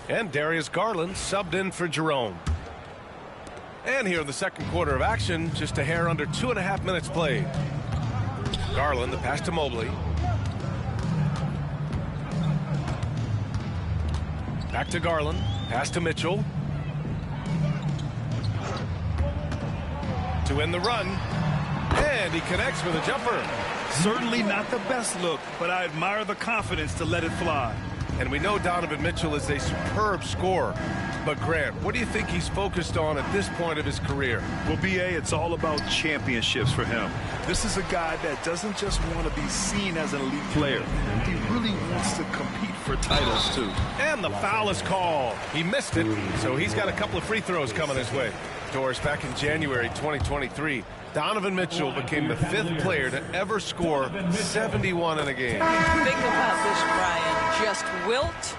And Darius Garland subbed in for Jerome. And here in the second quarter of action, just a hair under 2.5 minutes played. Garland, the pass to Mobley. Back to Garland, pass to Mitchell. To end the run, and he connects with a jumper. Certainly not the best look, but I admire the confidence to let it fly. And we know Donovan Mitchell is a superb scorer. But Grant, what do you think he's focused on at this point of his career? Well, B.A., it's all about championships for him. This is a guy that doesn't just want to be seen as an elite player. He really wants to compete for titles, too. And the foul is called. He missed it, so he's got a couple of free throws coming his way. Doris, back in January 2023, Donovan Mitchell became the 5th player to ever score 71 in a game. Think about this, Brian. Just Wilt,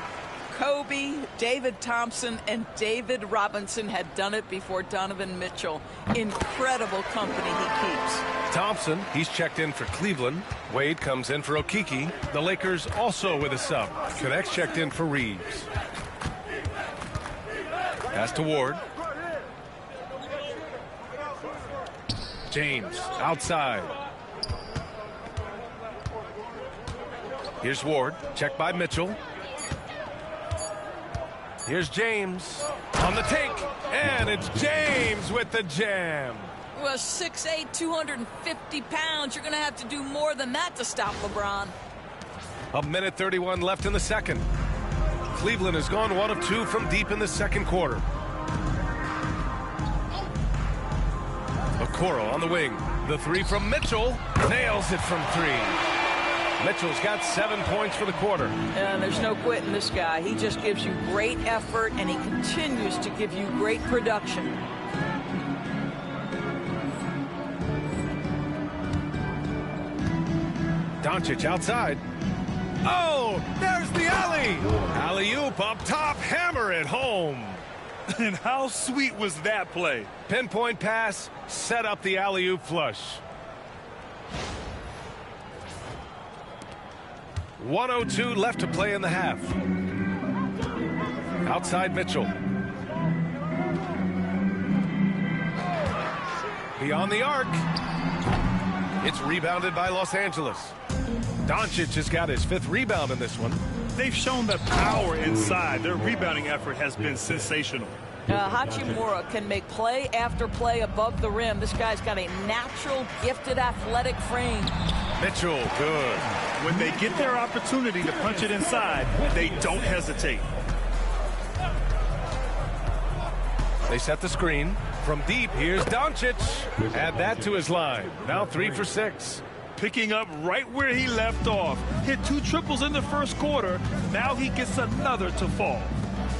Kobe, David Thompson, and David Robinson had done it before Donovan Mitchell. Incredible company he keeps. Thompson, he's checked in for Cleveland. Wade comes in for Okeke. The Lakers also with a sub. Connects checked in for Reeves. Pass to Ward. James, outside. Here's Ward, checked by Mitchell. Here's James on the take, and it's James with the jam. Well, 6'8", 250 pounds. You're going to have to do more than that to stop LeBron. A minute 31 left in the second. Cleveland has gone 1 of 2 from deep in the second quarter. Okoro on the wing. The three from Mitchell. Nails it from 3. Mitchell's got 7 points for the quarter. And there's no quitting this guy. He just gives you great effort, and he continues to give you great production. Doncic outside. Oh, there's the alley. Alley-oop up top. Hammer it home. And how sweet was that play? Pinpoint pass, set up the alley-oop flush. 1:02 left to play in the half. Outside Mitchell. Beyond the arc. It's rebounded by Los Angeles. Doncic has got his 5th rebound in this one. They've shown that power inside. Their rebounding effort has been sensational. Hachimura can make play after play above the rim. This guy's got a natural, gifted, athletic frame. Mitchell, good. When they get their opportunity to punch it inside, they don't hesitate. They set the screen. From deep, here's Doncic. Add that to his line. Now 3 for 6. Picking up right where he left off. Hit 2 triples in the first quarter. Now he gets another to fall.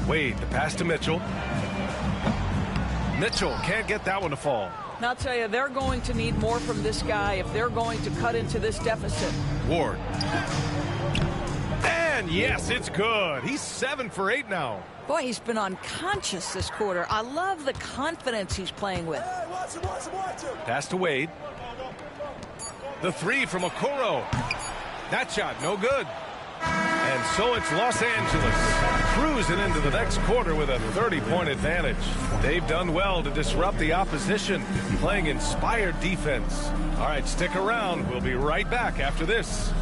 Wade, the pass to Mitchell. Mitchell can't get that one to fall. And I'll tell you, they're going to need more from this guy if they're going to cut into this deficit. Ward. And yes, it's good. He's 7 for 8 now. Boy, he's been unconscious this quarter. I love the confidence he's playing with. Pass to Wade. The 3 from Okoro. That shot, no good. And so it's Los Angeles cruising into the next quarter with a 30-point advantage. They've done well to disrupt the opposition, playing inspired defense. All right, stick around. We'll be right back after this.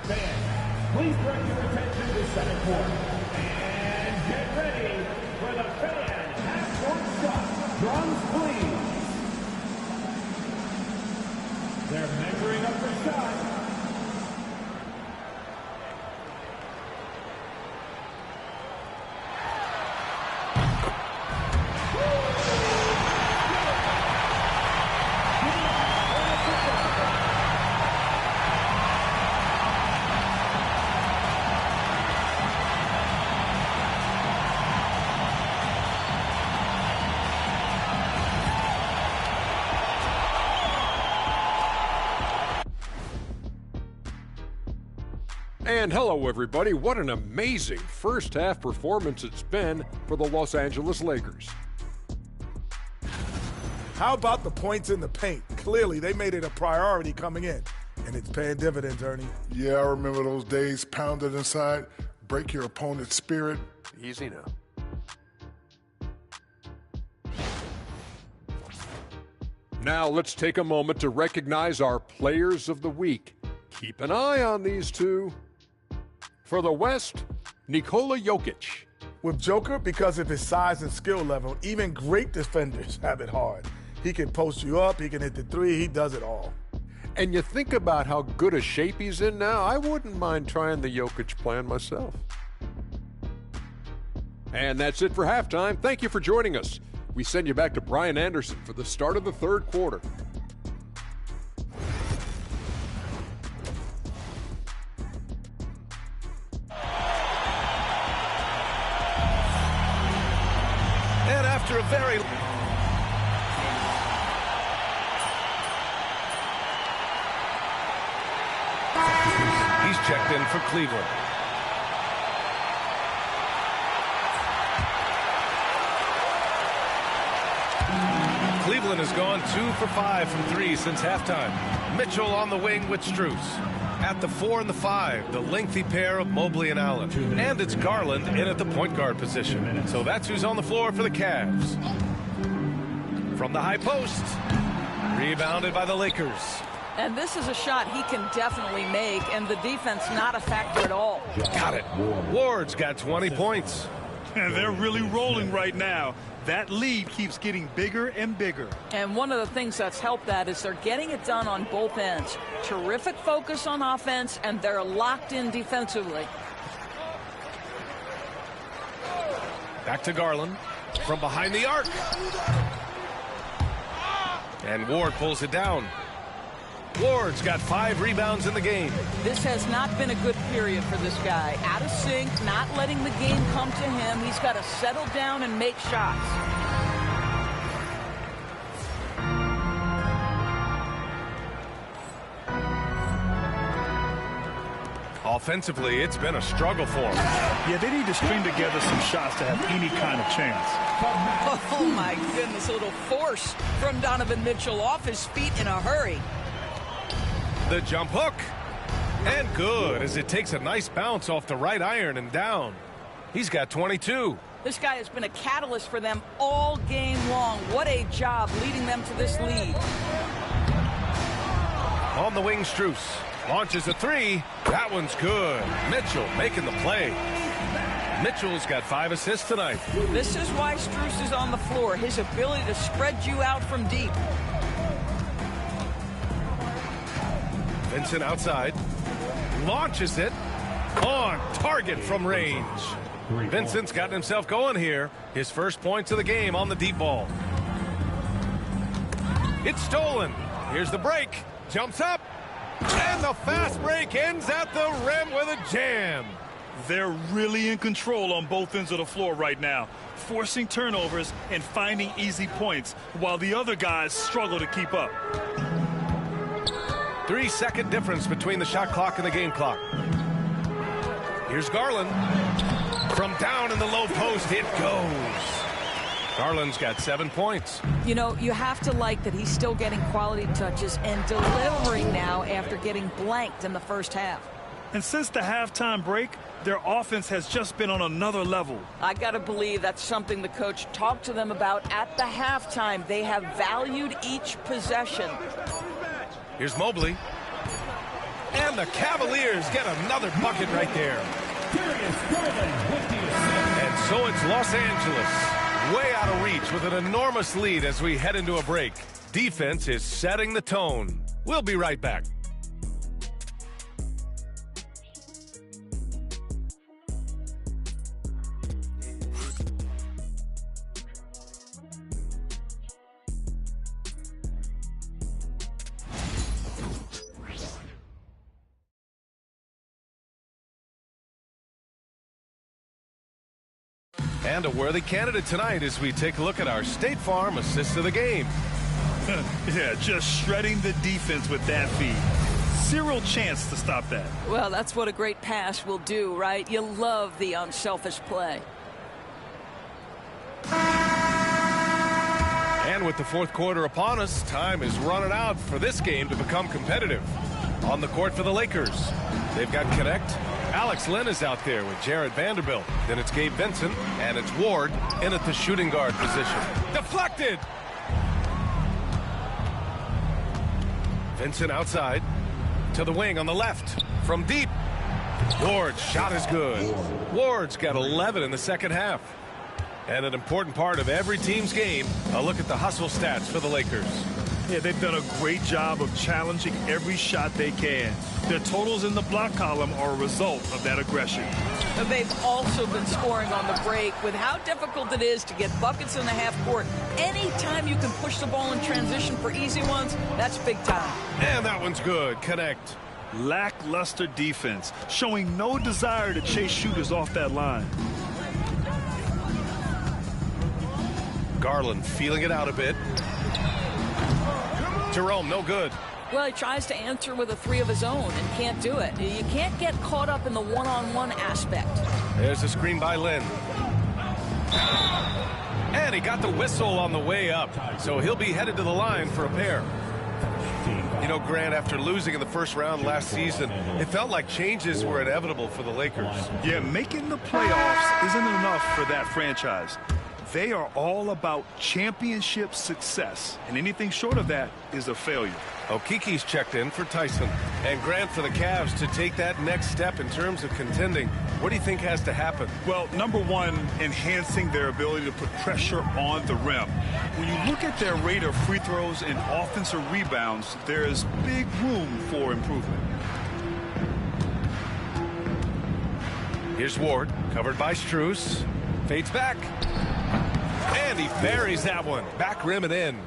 Fans, please direct your attention to center court. And get ready for the fan half-court shot. Drums, please. They're measuring up the shot. And hello, everybody. What an amazing first-half performance it's been for the Los Angeles Lakers. How about the points in the paint? Clearly, they made it a priority coming in. and it's paying dividends, Ernie. Yeah, I remember those days pounded inside. Break your opponent's spirit. Easy now. Now let's take a moment to recognize our players of the week. Keep an eye on these two. For the West, Nikola Jokic. With Joker, because of his size and skill level, even great defenders have it hard. He can post you up, he can hit the three, he does it all. And you think about how good a shape he's in now, I wouldn't mind trying the Jokic plan myself. And that's it for halftime. Thank you for joining us. We send you back to Brian Anderson for the start of the third quarter. And after a very... He's checked in for Cleveland. Cleveland has gone 2 for 5 from 3 since halftime. Mitchell on the wing with Strus. At the 4 and the 5, the lengthy pair of Mobley and Allen. And it's Garland in at the point guard position. So that's who's on the floor for the Cavs. From the high post, rebounded by the Lakers. And this is a shot he can definitely make, and the defense not a factor at all. Got it. Ward's got 20 points. And they're really rolling right now. That lead keeps getting bigger and bigger. And one of the things that's helped that is they're getting it done on both ends. Terrific focus on offense, and they're locked in defensively. Back to Garland from behind the arc. And Ward pulls it down. Ward's got 5 rebounds in the game. This has not been a good period for this guy. Out of sync, not letting the game come to him. He's got to settle down and make shots. Offensively, it's been a struggle for him. Yeah, they need to string together some shots to have any kind of chance. Oh, my goodness. A little force from Donovan Mitchell off his feet in a hurry. The jump hook. And good, as it takes a nice bounce off the right iron and down. He's got 22. This guy has been a catalyst for them all game long. What a job leading them to this lead. On the wing, Strus launches a 3. That one's good. Mitchell making the play. Mitchell's got 5 assists tonight. This is why Strus is on the floor. His ability to spread you out from deep. Vincent outside. Launches it. On target from range. Vincent's gotten himself going here. His first points of the game on the deep ball. It's stolen. Here's the break. Jumps up. And the fast break ends at the rim with a jam. They're really in control on both ends of the floor right now, forcing turnovers and finding easy points while the other guys struggle to keep up. 3-second difference between the shot clock and the game clock. Here's Garland. From down in the low post, it goes. Garland's got 7 points. You know, you have to like that he's still getting quality touches and delivering now after getting blanked in the first half. And since the halftime break, their offense has just been on another level. I got to believe that's something the coach talked to them about at the halftime. They have valued each possession. Here's Mobley. And the Cavaliers get another bucket right there. And so it's Los Angeles, way out of reach with an enormous lead as we head into a break. Defense is setting the tone. We'll be right back. And a worthy candidate tonight as we take a look at our State Farm assist of the game. Yeah, just shredding the defense with that feed. Zero chance to stop that. Well, that's what a great pass will do, right? You love the unselfish play. And with the fourth quarter upon us, time is running out for this game to become competitive. On the court for the Lakers. They've got Connect. Alex Len is out there with Jared Vanderbilt. Then it's Gabe Vincent, and it's Ward in at the shooting guard position. Deflected! Vincent outside. To the wing on the left. From deep. Ward's shot is good. Ward's got 11 in the second half. And an important part of every team's game, a look at the hustle stats for the Lakers. Yeah, they've done a great job of challenging every shot they can. Their totals in the block column are a result of that aggression. They've also been scoring on the break. With how difficult it is to get buckets in the half court, anytime you can push the ball in transition for easy ones, that's big time. And that one's good. Connect. Lackluster defense, showing no desire to chase shooters off that line. Garland feeling it out a bit. Jerome, no good. Well, he tries to answer with a three of his own and can't do it. You can't get caught up in the one-on-one aspect. There's a screen by Lynn. And he got the whistle on the way up, so he'll be headed to the line for a pair. You know, Grant, after losing in the first round last season, it felt like changes were inevitable for the Lakers. Yeah, making the playoffs isn't enough for that franchise. They are all about championship success, and anything short of that is a failure. Okiki's checked in for Tyson. And Grant, for the Cavs to take that next step in terms of contending, what do you think has to happen? Well, number one, enhancing their ability to put pressure on the rim. When you look at their rate of free throws and offensive rebounds, there's big room for improvement. Here's Ward, covered by Strus. Fades back. And he buries that one. Back rim and in.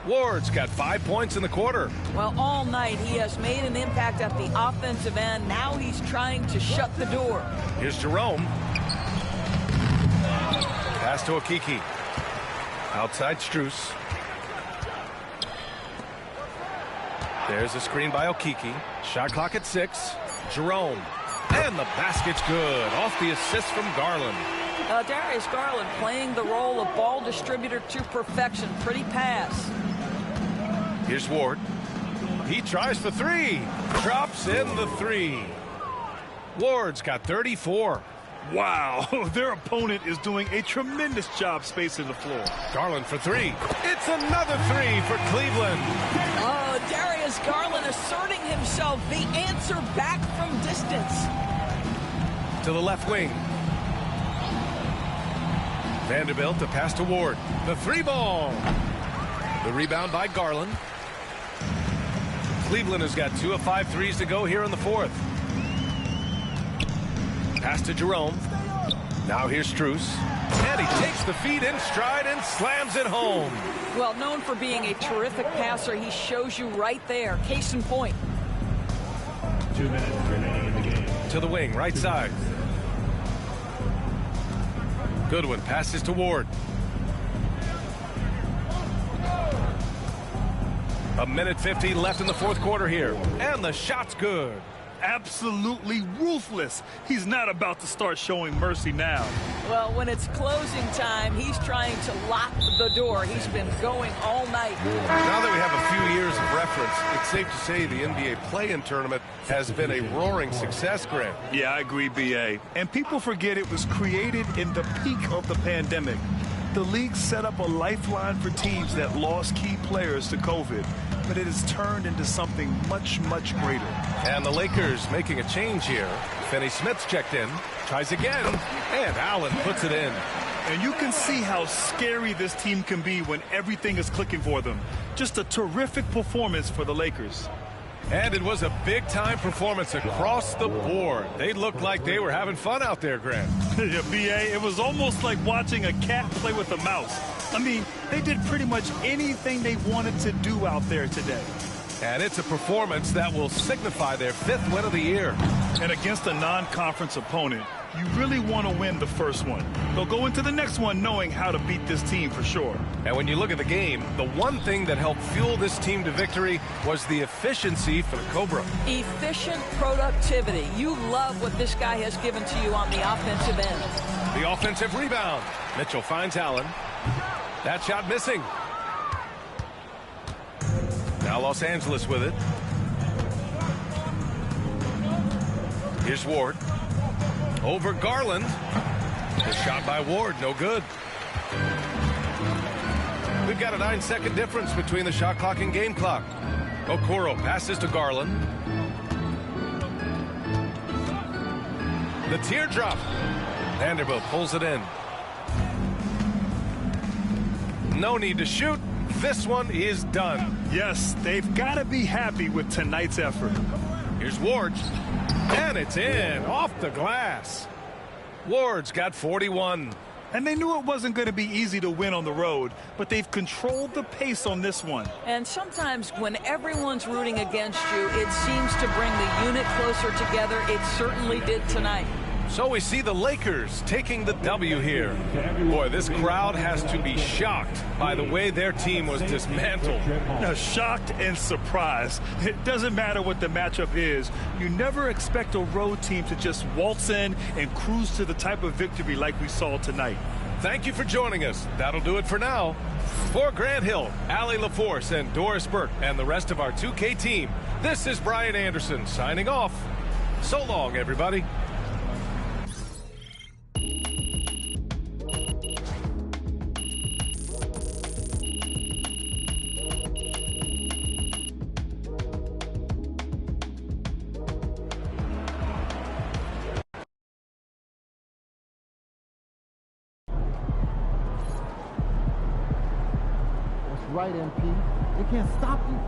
Ward's got 5 points in the quarter. Well, all night he has made an impact at the offensive end. Now he's trying to shut the door. Here's Jerome. Pass to Okiki. Outside Strus. There's a screen by Okiki. Shot clock at 6. Jerome. And the basket's good. Off the assist from Garland. Darius Garland playing the role of ball distributor to perfection. Pretty pass. Here's Ward. He tries for three. Drops in the three. Ward's got 34. Wow, their opponent is doing a tremendous job spacing the floor. Garland for three. It's another three for Cleveland. Darius Garland asserting himself, the answer back from distance. To the left wing. Vanderbilt, the pass to Ward. The three ball. The rebound by Garland. Cleveland has got 2 of 5 threes to go here in the fourth. Pass to Jerome. Now here's Strus. And he takes the feed in stride and slams it home. Well, known for being a terrific passer, he shows you right there. Case in point. 2 minutes remaining in the game. To the wing, right side. Goodwin passes to Ward. A minute 50 left in the fourth quarter here. And the shot's good. Absolutely ruthless. He's not about to start showing mercy now. Well, when it's closing time, he's trying to lock the door. He's been going all night. Now that we have a few years of reference, it's safe to say the NBA play-in tournament has been a roaring success, Grant. Yeah, I agree, B.A. And people forget it was created in the peak of the pandemic. The league set up a lifeline for teams that lost key players to COVID, but it has turned into something much, much greater. And the Lakers making a change here. Finney-Smith's checked in, tries again, and Allen puts it in. And you can see how scary this team can be when everything is clicking for them. Just a terrific performance for the Lakers. And it was a big-time performance across the board. They looked like they were having fun out there, Grant. Yeah, B.A., it was almost like watching a cat play with a mouse. I mean, they did pretty much anything they wanted to do out there today. And it's a performance that will signify their 5th win of the year. And against a non-conference opponent, you really want to win the first one. They'll go into the next one knowing how to beat this team for sure. And when you look at the game, the one thing that helped fuel this team to victory was the efficiency for the Cobra. Efficient productivity. You love what this guy has given to you on the offensive end. The offensive rebound. Mitchell finds Allen. That shot missing. Now Los Angeles with it. Here's Ward. Over Garland. The shot by Ward, no good. We've got a 9-second difference between the shot clock and game clock. Okoro passes to Garland. The teardrop. Vanderbilt pulls it in. No need to shoot. This one is done. Yes, they've got to be happy with tonight's effort. Here's Ward. And it's in, off the glass. Ward's got 41. And they knew it wasn't going to be easy to win on the road, but they've controlled the pace on this one. And sometimes when everyone's rooting against you, it seems to bring the unit closer together. It certainly did tonight. So we see the Lakers taking the W here. Boy, this crowd has to be shocked by the way their team was dismantled. Now, shocked and surprised. It doesn't matter what the matchup is. You never expect a road team to just waltz in and cruise to the type of victory like we saw tonight. Thank you for joining us. That'll do it for now. For Grant Hill, Allie LaForce, and Doris Burke, and the rest of our 2K team, this is Brian Anderson signing off. So long, everybody. Right, MP. They can't stop you.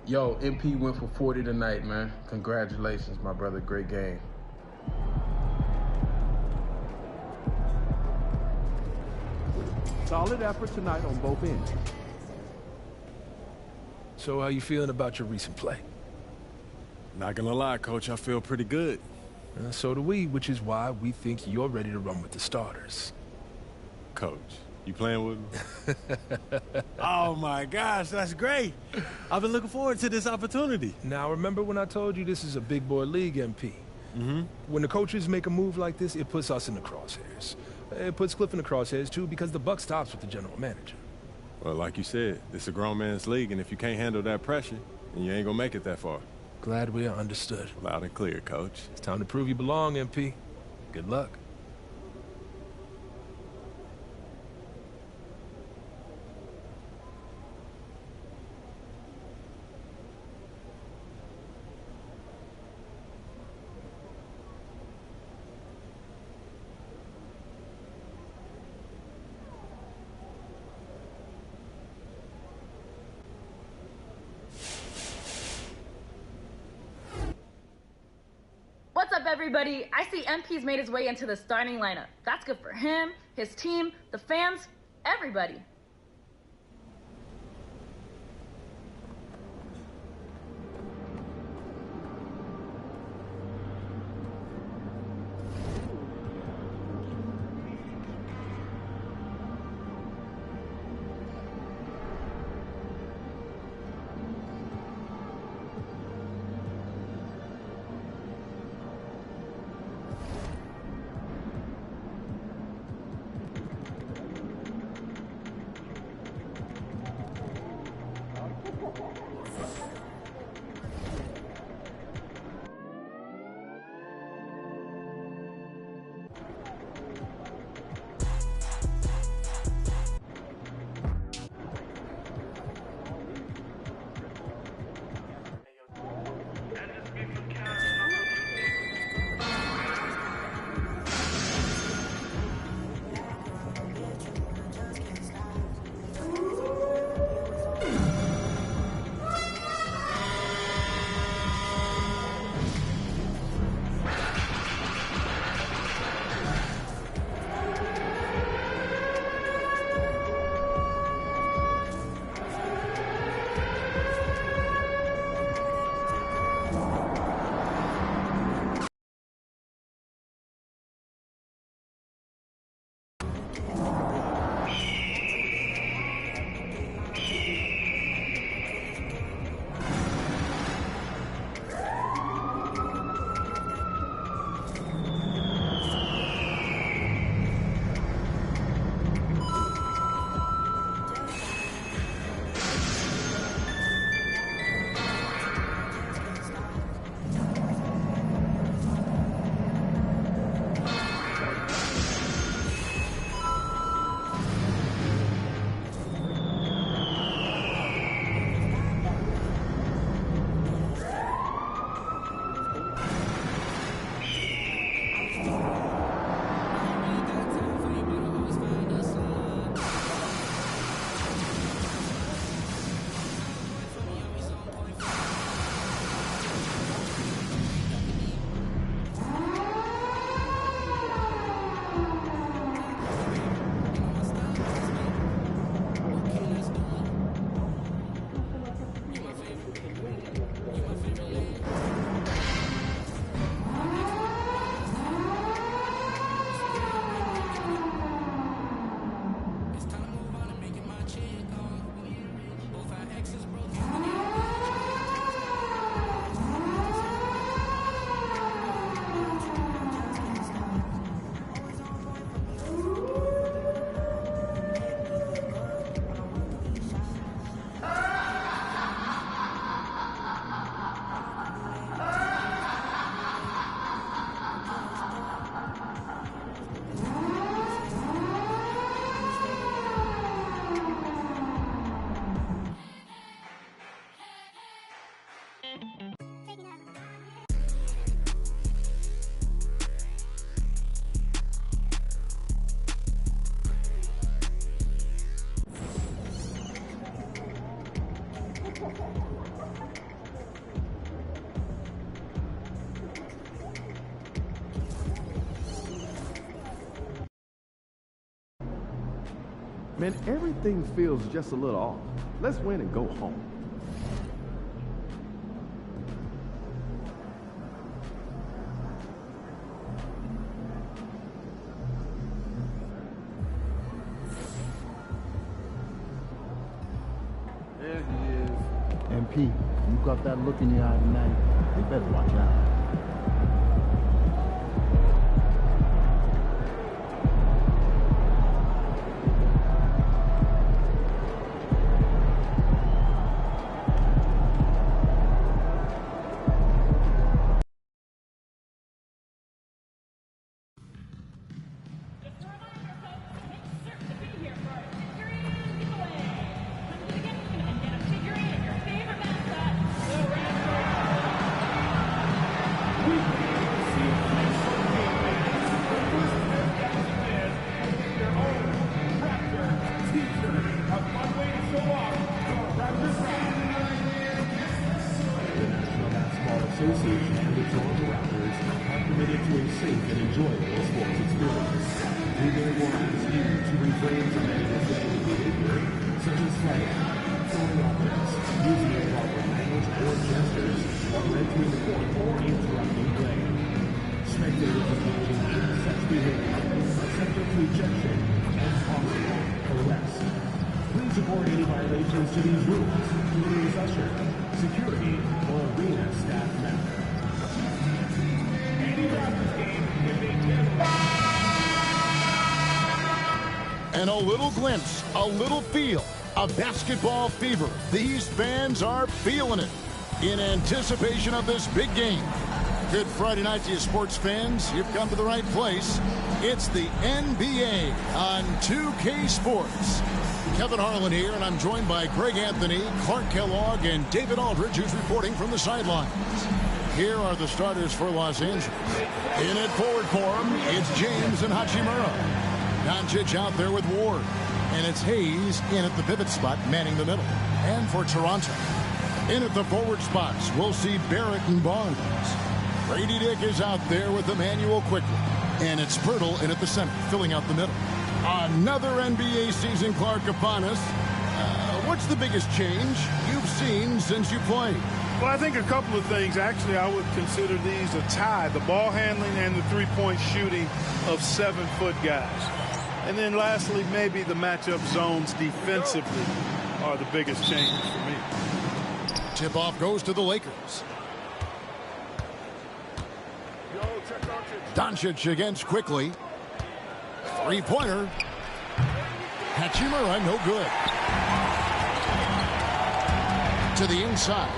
Yo, MP went for 40 tonight, man. Congratulations, my brother. Great game. Solid effort tonight on both ends. So how you feeling about your recent play? Not gonna lie, Coach, I feel pretty good. So do we, which is why we think you're ready to run with the starters. Coach, you playing with me? Oh my gosh, that's great. I've been looking forward to this opportunity. Now remember when I told you this is a big boy league, MP? Mm-hmm. When the coaches make a move like this, it puts us in the crosshairs. It puts Cliff in the crosshairs too, because the buck stops with the general manager. Well, like you said, it's a grown man's league, and if you can't handle that pressure, then you ain't gonna make it that far. Glad we are understood. Loud and clear, Coach. It's time to prove you belong, MP. Good luck. What's up, everybody? I see MP's made his way into the starting lineup. That's good for him, his team, the fans, everybody. Man, everything feels just a little off. Let's win and go home. There he is. MP, you got that look in your eye tonight. You better watch out. Association and the Toronto Raptors are committed to a safe and enjoyable sports experience. We therefore ask you to refrain from any offensive behavior, such as fighting, throwing objects, using improper language or gestures, or entering the court or interrupting play. Spectators engaging in such behavior are subject to ejection and possible arrest. Please report any violations to these rules to the nearest usher, security, or arena staff member. And a little glimpse, a little feel of basketball fever. These fans are feeling it in anticipation of this big game. Good Friday night to you sports fans. You've come to the right place. It's the NBA on 2K Sports. Kevin Harlan here, and I'm joined by Greg Anthony, Clark Kellogg, and David Aldridge, who's reporting from the sidelines. Here are the starters for Los Angeles. In at forward form, it's James and Hachimura. Doncic out there with Ward. And it's Hayes in at the pivot spot, manning the middle. And for Toronto, in at the forward spots, we'll see Barrett and Barnes. Grady Dick is out there with Emmanuel Quickly. And it's Pirtle in at the center, filling out the middle. Another NBA season, Clark, upon us. What's the biggest change you've seen since you played? Well, I think a couple of things. Actually, I would consider these a tie. The ball handling and the three-point shooting of 7-foot guys. And then lastly, maybe the matchup zones defensively are the biggest changes for me. Tip-off goes to the Lakers. Doncic against Quickly. Three-pointer. Hachimura, no good. To the inside.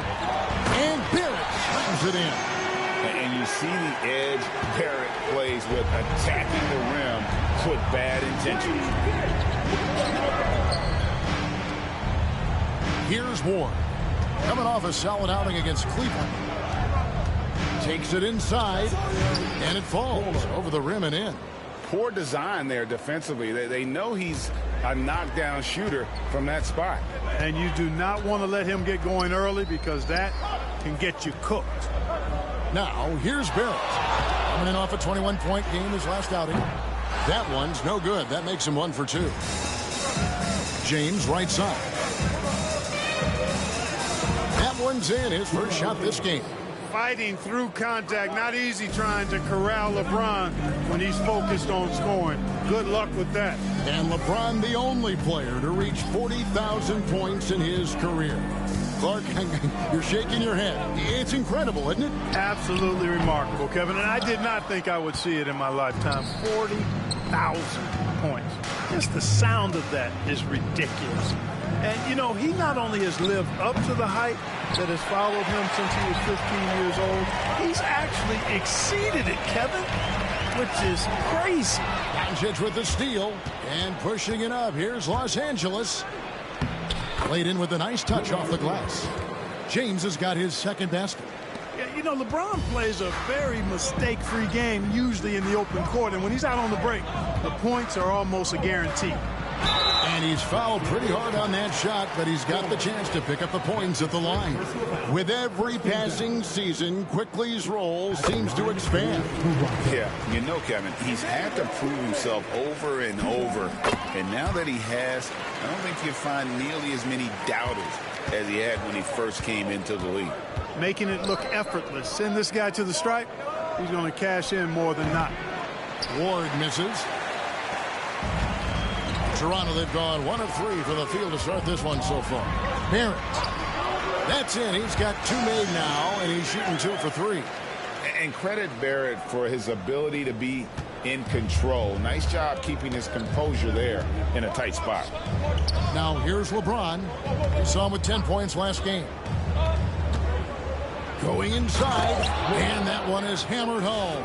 And Barrett slams it in. And you see the edge Barrett plays with, attacking the rim with bad intentions. Here's Ward. Coming off a solid outing against Cleveland. Takes it inside. And it falls over the rim and in. Poor design there defensively. They know he's a knockdown shooter from that spot. And you do not want to let him get going early because that can get you cooked. Now, here's Barrett. Coming in off a 21-point game his last outing. That one's no good. That makes him 1 for 2. James, right side. That one's in. His first shot this game. Fighting through contact. Not easy trying to corral LeBron when he's focused on scoring. Good luck with that. And LeBron, the only player to reach 40,000 points in his career. Clark, you're shaking your head. It's incredible, isn't it? Absolutely remarkable, Kevin. And I did not think I would see it in my lifetime. 40,000 points. Just the sound of that is ridiculous. And, you know, he not only has lived up to the hype that has followed him since he was 15 years old, he's actually exceeded it, Kevin, which is crazy. Doncic with the steal and pushing it up. Here's Los Angeles. Played in with a nice touch off the glass. James has got his second basket. Yeah, you know, LeBron plays a very mistake-free game, usually in the open court. And when he's out on the break, the points are almost a guarantee. And And he's fouled pretty hard on that shot, but he's got the chance to pick up the points at the line. With every passing season, Quickly's role seems to expand. Yeah, you know, Kevin, he's had to prove himself over and over. And now that he has, I don't think you'll find nearly as many doubters as he had when he first came into the league. Making it look effortless. Send this guy to the stripe, he's going to cash in more than not. Ward misses. Toronto, they've gone 1 of 3 for the field to start this one so far. Barrett. That's in. He's got 2 made now, and he's shooting 2 for 3. And credit Barrett for his ability to be in control. Nice job keeping his composure there in a tight spot. Now here's LeBron. We saw him with 10 points last game. Going inside, and that one is hammered home.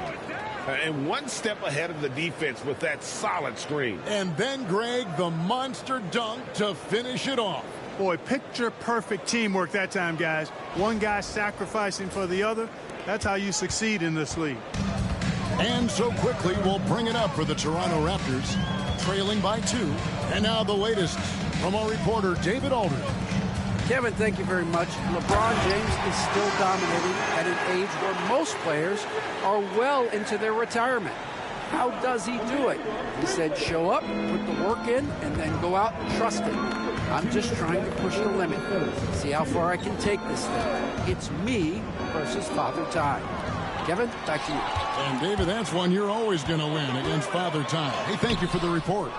And one step ahead of the defense with that solid screen. And then, Greg, the monster dunk to finish it off. Boy, picture-perfect teamwork that time, guys. One guy sacrificing for the other. That's how you succeed in this league. And so Quickly will bring it up for the Toronto Raptors, trailing by 2. And now the latest from our reporter, David Aldridge. Kevin, thank you very much. LeBron James is still dominating at an age where most players are well into their retirement. How does he do it? He said, show up, put the work in, and then go out and trust it. I'm just trying to push the limit, see how far I can take this thing. It's me versus Father Time. Kevin, back to you. And David, that's one you're always going to win against Father Time. Hey, thank you for the report.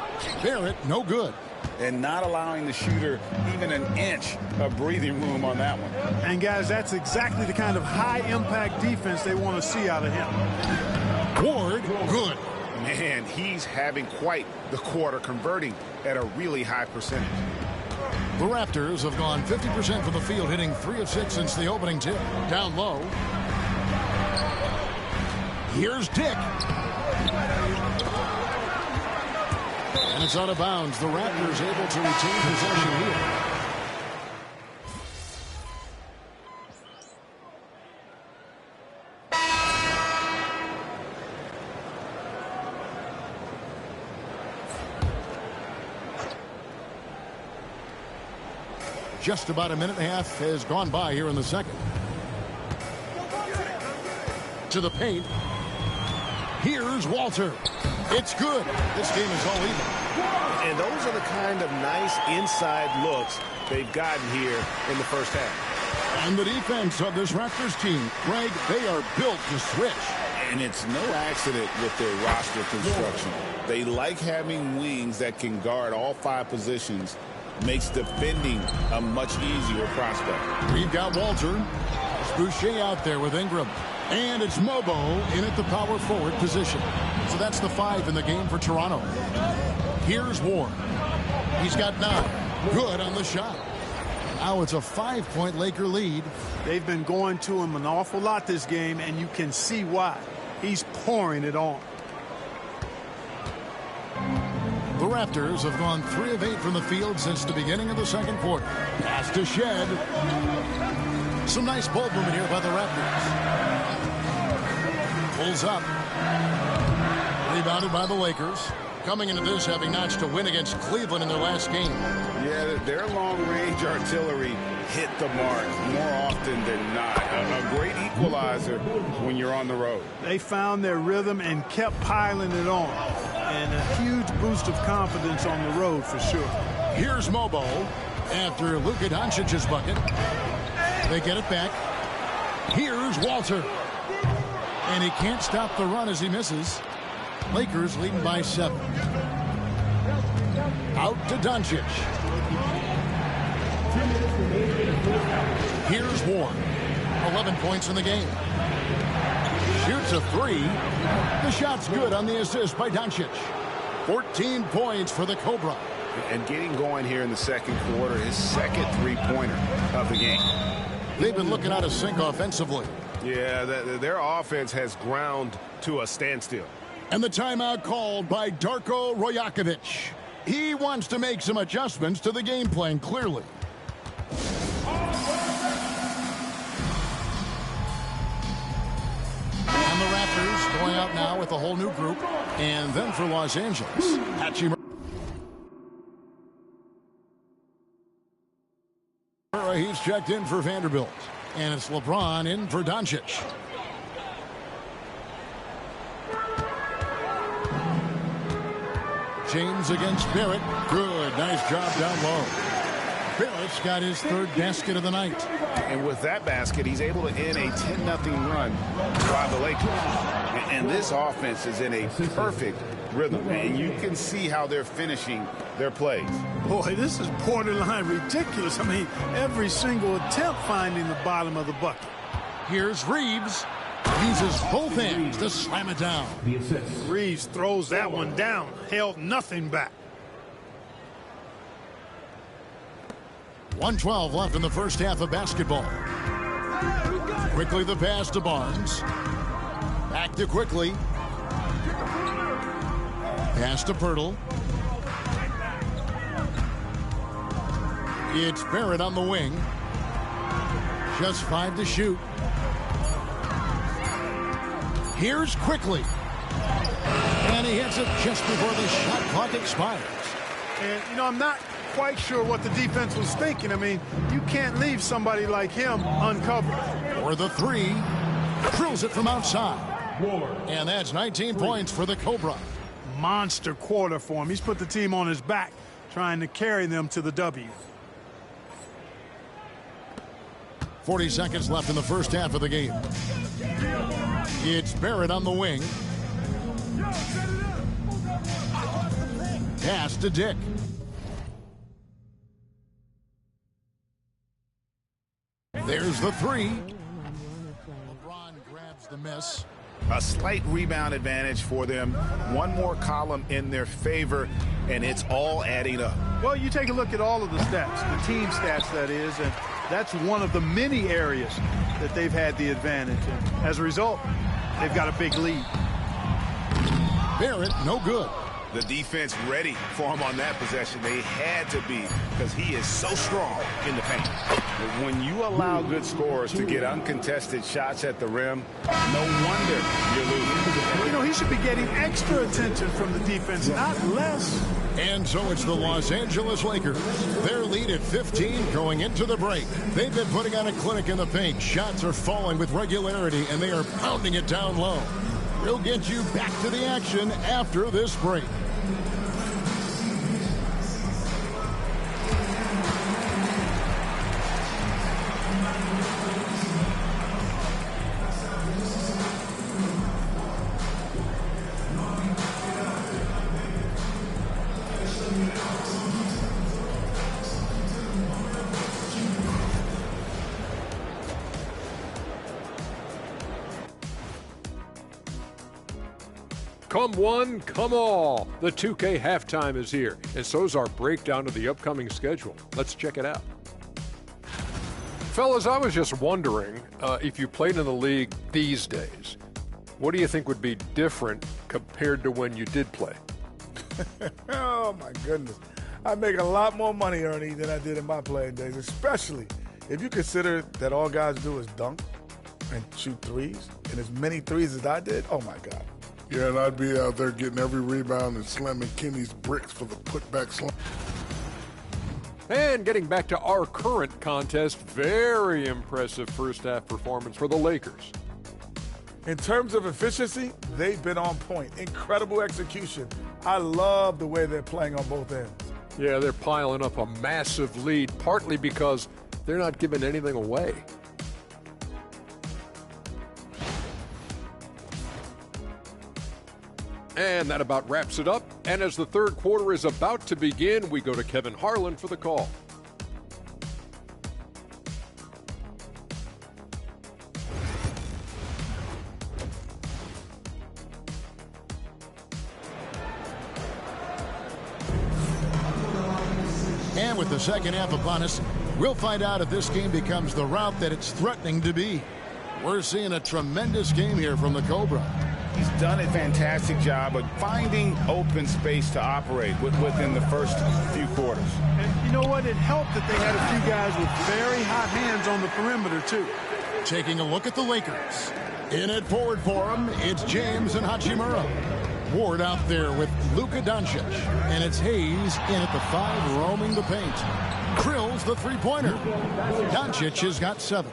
Barrett, no good. And not allowing the shooter even an inch of breathing room on that one. And, guys, that's exactly the kind of high-impact defense they want to see out of him. Ward, good. Man, he's having quite the quarter, converting at a really high percentage. The Raptors have gone 50% from the field, hitting 3 of 6 since the opening tip. Down low. Here's Dick. And it's out of bounds. The Raptors able to retain possession here. Just about a minute and a half has gone by here in the second. To the paint. Here's Walter. It's good. This game is all even. And those are the kind of nice inside looks they've gotten here in the first half. And the defense of this Raptors team, Greg, they are built to switch. And it's no accident with their roster construction. They like having wings that can guard all 5 positions. Makes defending a much easier prospect. We've got Walter. It's Boucher out there with Ingram. And it's Mobo in at the power forward position. So that's the 5 in the game for Toronto. Here's Ward. He's got 9. Good on the shot. Now it's a 5-point Laker lead. They've been going to him an awful lot this game, and you can see why. He's pouring it on. The Raptors have gone 3 of 8 from the field since the beginning of the second quarter. Pass to Shed. Some nice ball movement here by the Raptors. Pulls up. Rebounded by the Lakers. Coming into this, having notched a win against Cleveland in their last game. Yeah, their long-range artillery hit the mark more often than not. A great equalizer when you're on the road. They found their rhythm and kept piling it on. And a huge boost of confidence on the road for sure. Here's Mobo after Luka Doncic's bucket. They get it back. Here's Walter. And he can't stop the run as he misses. Lakers leading by 7. Out to Doncic. Here's Ward. 11 points in the game. Shoots a 3. The shot's good on the assist by Doncic. 14 points for the Cobra. And getting going here in the second quarter, his second 3-pointer of the game. They've been looking out of sync offensively. Yeah, their offense has ground to a standstill. And the timeout called by Darko Rajakovic. He wants to make some adjustments to the game plan, clearly. And the Raptors going out now with a whole new group. And then for Los Angeles, Hachimura, he's checked in for Vanderbilt. And it's LeBron in for Doncic. James against Barrett. Good. Nice job down low. Barrett's got his third basket of the night. And with that basket, he's able to end a 10-0 run by the Lakers. And this offense is in a perfect rhythm. And you can see how they're finishing their plays. Boy, this is borderline ridiculous. I mean, every single attempt finding the bottom of the bucket. Here's Reeves. Uses both hands to slam it down. Reeves throws that one down. Held nothing back. 1:12 left in the first half of basketball. Quickly the pass to Barnes. Back to Quickly. Pass to Pirtle. It's Barrett on the wing. Just 5 to shoot. Here's Quickly. And he hits it just before the shot clock expires. And, you know, I'm not quite sure what the defense was thinking. I mean, you can't leave somebody like him uncovered. For the three. Drills it from outside. And that's 19 points for the Cobra. Monster quarter for him. He's put the team on his back, trying to carry them to the W. 40 seconds left in the first half of the game. It's Barrett on the wing. Pass to Dick. There's the three. LeBron grabs the miss. A slight rebound advantage for them. One more column in their favor, and it's all adding up. Well, you take a look at all of the stats, the team stats, that is, and that's one of the many areas that they've had the advantage. And as a result, they've got a big lead. Barrett, no good. The defense ready for him on that possession. They had to be, because he is so strong in the paint. But when you allow good scorers to get uncontested shots at the rim, no wonder you're losing. You know, he should be getting extra attention from the defense, not less. And so it's the Los Angeles Lakers. Their lead at 15 going into the break. They've been putting on a clinic in the paint. Shots are falling with regularity, and they are pounding it down low. We'll get you back to the action after this break. Come one, come all. The 2K halftime is here, and so's our breakdown of the upcoming schedule. Let's check it out. Fellas, I was just wondering if you played in the league these days, what do you think would be different compared to when you did play? Oh, my goodness. I make a lot more money, Ernie, than I did in my playing days, especially if you consider that all guys do is dunk and shoot threes, and as many threes as I did, oh, my God. Yeah, and I'd be out there getting every rebound and slamming Kenny's bricks for the putback slam. And getting back to our current contest, very impressive first half performance for the Lakers. In terms of efficiency, they've been on point. Incredible execution. I love the way they're playing on both ends. Yeah, they're piling up a massive lead, partly because they're not giving anything away. And that about wraps it up. And as the third quarter is about to begin, we go to Kevin Harlan for the call. And with the second half upon us, we'll find out if this game becomes the route that it's threatening to be. We're seeing a tremendous game here from the Cobra. He's done a fantastic job of finding open space to operate within the first few quarters. And you know what? It helped that they had a few guys with very hot hands on the perimeter, too. Taking a look at the Lakers. In it forward for them, it's James and Hachimura. Ward out there with Luka Doncic. And it's Hayes in at the 5 roaming the paint. drills the three-pointer. Doncic has got 7.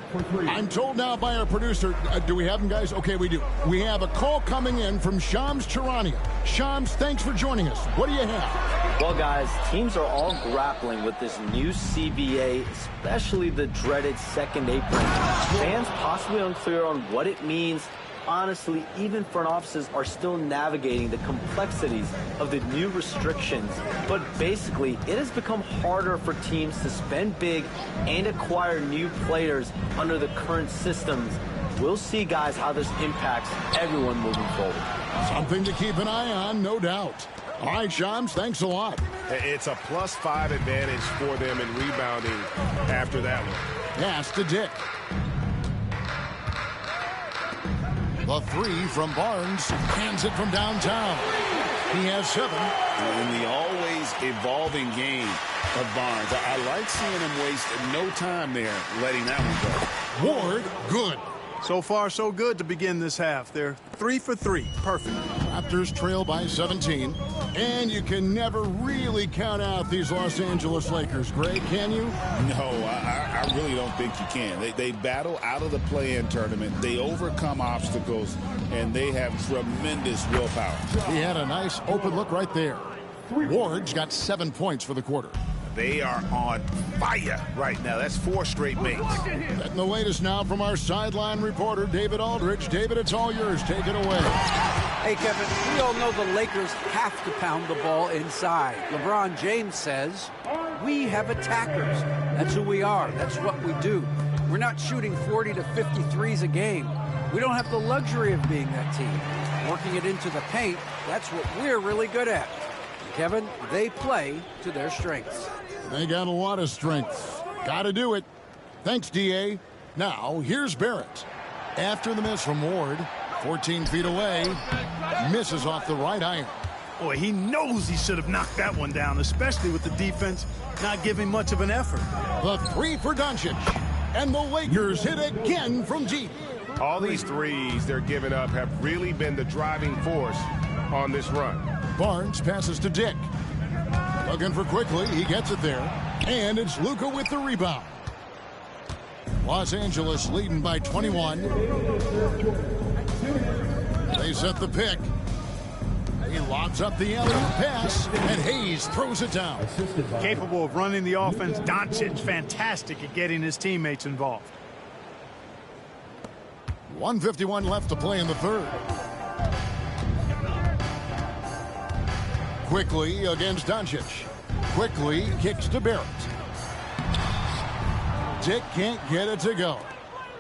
I'm told now by our producer, do we have him, guys? Okay, we do. We have a call coming in from Shams Charania. Shams, thanks for joining us. What do you have? Well, guys, teams are all grappling with this new CBA, especially the dreaded second apron. Fans possibly unclear on what it means. Honestly, even front offices are still navigating the complexities of the new restrictions. But basically, it has become harder for teams to spend big and acquire new players under the current systems. We'll see, guys, how this impacts everyone moving forward. Something to keep an eye on, no doubt. All right, Shams, thanks a lot. It's a +5 advantage for them in rebounding after that one. Pass to Dick. The 3 from Barnes, hands it from downtown. He has 7. In the always evolving game of Barnes, I like seeing him waste no time there, letting that one go. Ward, good. So far, so good to begin this half. They're 3 for 3. Perfect. Raptors trail by 17. And you can never really count out these Los Angeles Lakers, Greg, can you? No, I really don't think you can. They battle out of the play-in tournament. They overcome obstacles, and they have tremendous willpower. He had a nice open look right there. Ward's got 7 points for the quarter. They are on fire right now. That's 4 straight makes. Getting the latest now from our sideline reporter, David Aldridge. David, it's all yours. Take it away. Hey, Kevin, we all know the Lakers have to pound the ball inside. LeBron James says, we have attackers. That's who we are. That's what we do. We're not shooting 40 to 50 threes a game. We don't have the luxury of being that team. Working it into the paint, that's what we're really good at. Kevin, they play to their strengths. They got a lot of strength. Got to do it. Thanks, D.A. Now, here's Barrett. After the miss from Ward, 14 feet away, misses off the right iron. Boy, he knows he should have knocked that one down, especially with the defense not giving much of an effort. The 3 for Doncic. And the Lakers hit again from deep. All these threes they're giving up have really been the driving force on this run. Barnes passes to Dick. Looking for quickly, he gets it there. And it's Luka with the rebound. Los Angeles leading by 21. They set the pick. He lobs up the alley-oop pass, and Hayes throws it down. Capable of running the offense, Doncic fantastic at getting his teammates involved. 1:51 left to play in the third. Quickly against Doncic. Quickly kicks to Barrett. Dick can't get it to go.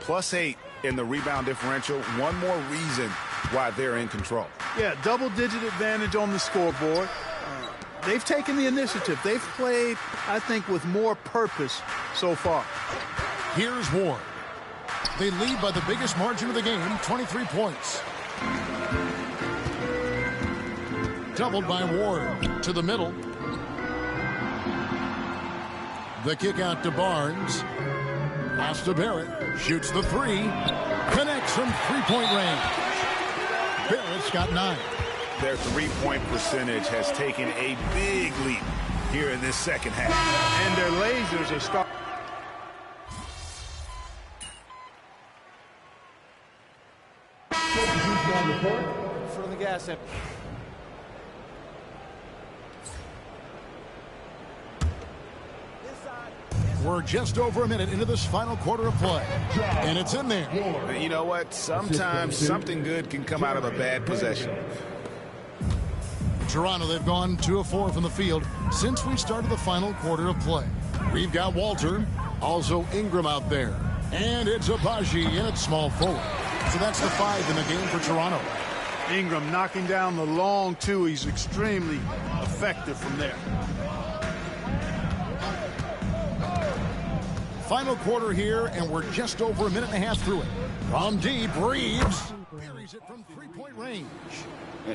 +8 in the rebound differential. One more reason why they're in control. Yeah, double-digit advantage on the scoreboard. They've taken the initiative. They've played, I think, with more purpose so far. Here's Ward. They lead by the biggest margin of the game, 23 points. Doubled by Ward to the middle. The kick out to Barnes. Pass to Barrett. Shoots the 3. Connects from three-point range. Barrett's got 9. Their three-point percentage has taken a big leap here in this second half. And their lasers are starting. For the gas. We're just over a minute into this final quarter of play. And it's in there. You know what? Sometimes something good can come out of a bad possession. Toronto, they've gone 2 of 4 from the field since we started the final quarter of play. We've got Walter, also Ingram out there. And it's Abaji in at small forward. So that's the 5 in the game for Toronto. Ingram knocking down the long 2. He's extremely effective from there. Final quarter here, and we're just over a minute and a half through it. From deep, Reeves buries it from three-point range.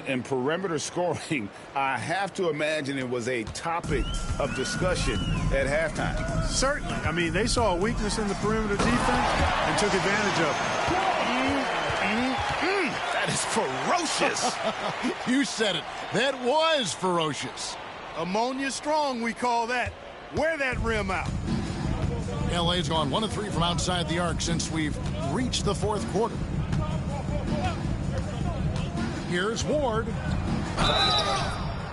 And perimeter scoring, I have to imagine it was a topic of discussion at halftime. Certainly. I mean, they saw a weakness in the perimeter defense and took advantage of it. That is ferocious. You said it. That was ferocious. Ammonia strong, we call that. Wear that rim out. LA's gone 1 of 3 from outside the arc since we've reached the fourth quarter. Here's Ward.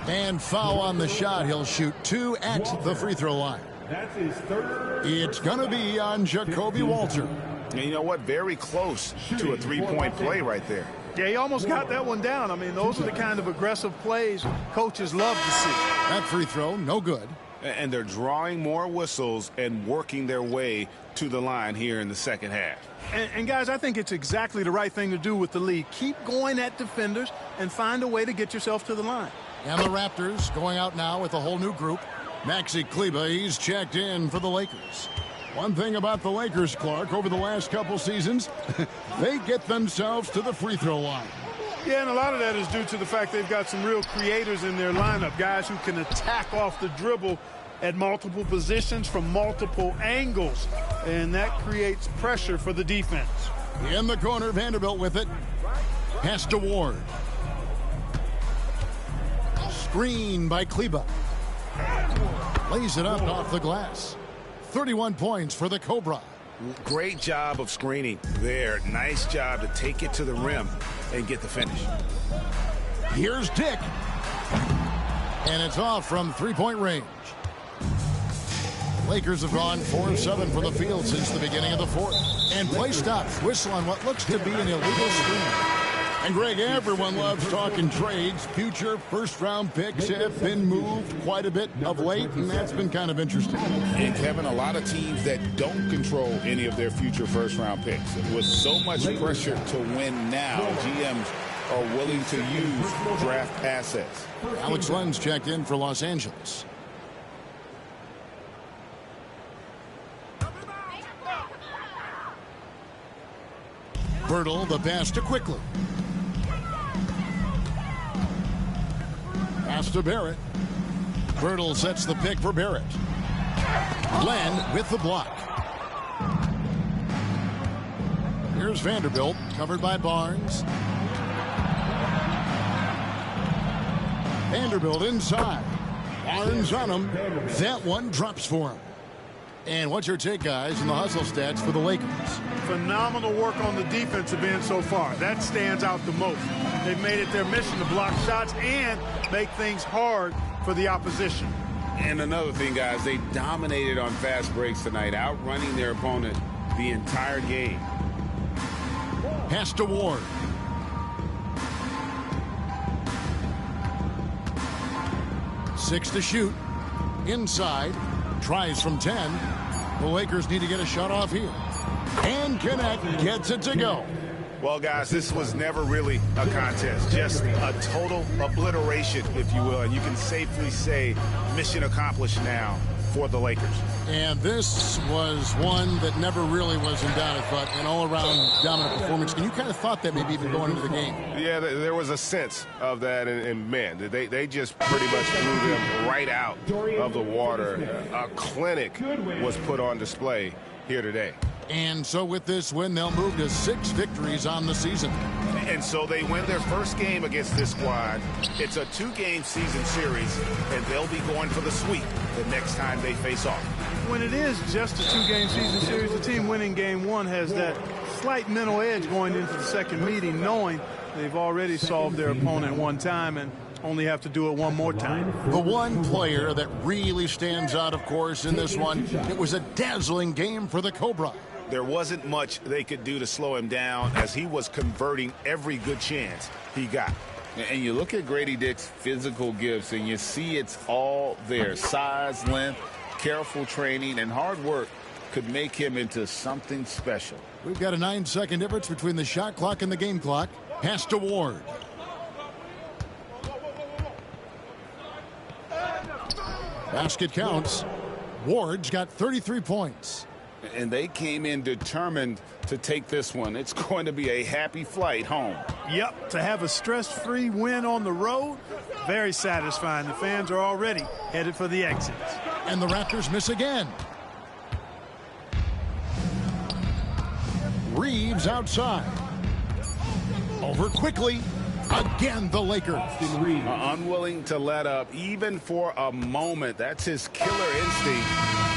And foul on the shot. He'll shoot 2 at the free throw line. That's his third. It's going to be on Jacoby Walter. And you know what? Very close to a three-point play right there. Yeah, he almost got that one down. I mean, those are the kind of aggressive plays coaches love to see. That free throw, no good. And they're drawing more whistles and working their way to the line here in the second half. And guys, I think it's exactly the right thing to do with the lead. Keep going at defenders and find a way to get yourself to the line. And the Raptors going out now with a whole new group. Maxi Kleber, he's checked in for the Lakers. One thing about the Lakers, Clark, over the last couple seasons, they get themselves to the free throw line. Yeah, and a lot of that is due to the fact they've got some real creators in their lineup, guys who can attack off the dribble at multiple positions from multiple angles, and that creates pressure for the defense. In the corner, Vanderbilt with it. Pass to Ward. Screen by Kleber. Lays it up off the glass. 31 points for the Cobra. Great job of screening there. Nice job to take it to the rim and get the finish. Here's Dick. And it's off from three-point range. Lakers have gone 4 of 7 from the field since the beginning of the fourth. And play stops. Whistle on what looks to be an illegal screen. And, Greg, everyone loves talking trades. Future first-round picks have been moved quite a bit of late, and that's been kind of interesting. And, Kevin, a lot of teams that don't control any of their future first-round picks. With so much pressure to win now, GMs are willing to use draft assets. Alex Len's checked in for Los Angeles. Bertle, the pass to Quickly. Pass to Barrett. Bertle sets the pick for Barrett. Len with the block. Here's Vanderbilt, covered by Barnes. Vanderbilt inside. Barnes on him. That one drops for him. And what's your take, guys, in the hustle stats for the Lakers? Phenomenal work on the defensive end so far. That stands out the most. They've made it their mission to block shots and make things hard for the opposition. And another thing, guys, they dominated on fast breaks tonight, outrunning their opponent the entire game. Pass to Ward. Six to shoot. Inside. Tries from 10. The Lakers need to get a shot off here. And connect. Gets it to go. Well, guys, this was never really a contest. Just a total obliteration, if you will. And you can safely say mission accomplished now for the Lakers. And this was one that never really was in doubt, but an all-around dominant performance. And you kind of thought that maybe even going into the game. Yeah, there was a sense of that, and man, they just pretty much blew them right out of the water. A clinic was put on display here today. And so with this win, they'll move to 6 victories on the season. And so they win their first game against this squad. It's a 2-game season series, and they'll be going for the sweep the next time they face off. When it is just a 2-game season series, the team winning game 1 has that slight mental edge going into the second meeting, knowing they've already solved their opponent one time and only have to do it one more time. The one player that really stands out, of course, in this one, it was a dazzling game for the Cobra. There wasn't much they could do to slow him down as he was converting every good chance he got. And you look at Grady Dick's physical gifts and you see it's all there. Size, length, careful training, and hard work could make him into something special. We've got a 9-second difference between the shot clock and the game clock. Pass to Ward. Basket counts. Ward's got 33 points. And they came in determined to take this one. It's going to be a happy flight home. Yep, to have a stress-free win on the road, very satisfying. The fans are already headed for the exits. And the Raptors miss again. Reeves outside. Over quickly. Again, the Lakers. Unwilling to let up, even for a moment. That's his killer instinct.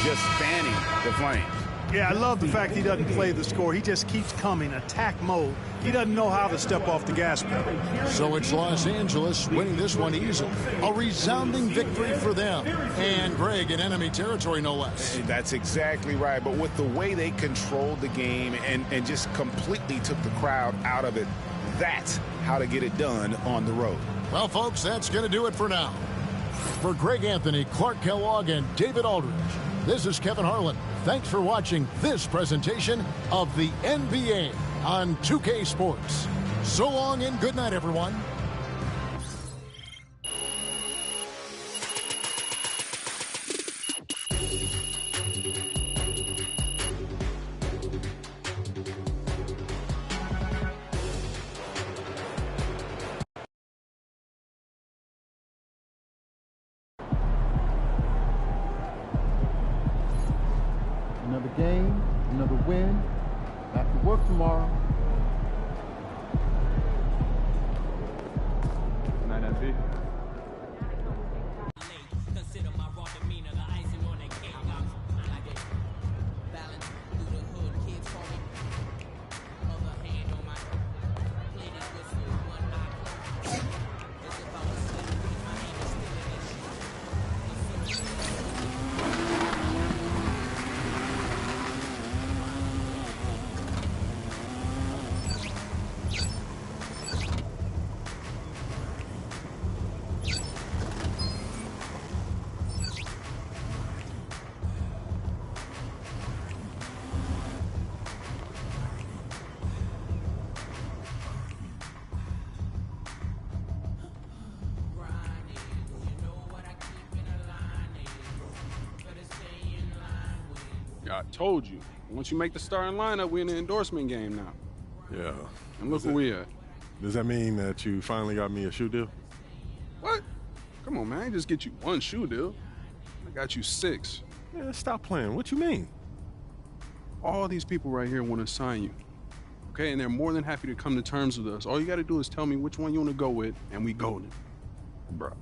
just fanning the Flames. Yeah, I love the fact he doesn't play the score. He just keeps coming, attack mode. He doesn't know how to step off the gas pedal. So it's Los Angeles winning this one easily. A resounding victory for them. And Greg in enemy territory, no less. That's exactly right. But with the way they controlled the game and just completely took the crowd out of it, that's how to get it done on the road. Well, folks, that's going to do it for now. For Greg Anthony, Clark Kellogg, and David Aldridge, this is Kevin Harlan. Thanks for watching this presentation of the NBA on 2K Sports. So long and good night, everyone. Another game, another win. Back to work tomorrow. Night, FP. I told you. Once you make the starting lineup, we're in the endorsement game now. Yeah. And look where we at. Does that mean that you finally got me a shoe deal? What? Come on, man. I ain't just get you one shoe deal. I got you 6. Man, stop playing. What you mean? All these people right here want to sign you. Okay, and they're more than happy to come to terms with us. All you got to do is tell me which one you want to go with, and we golden. Bro.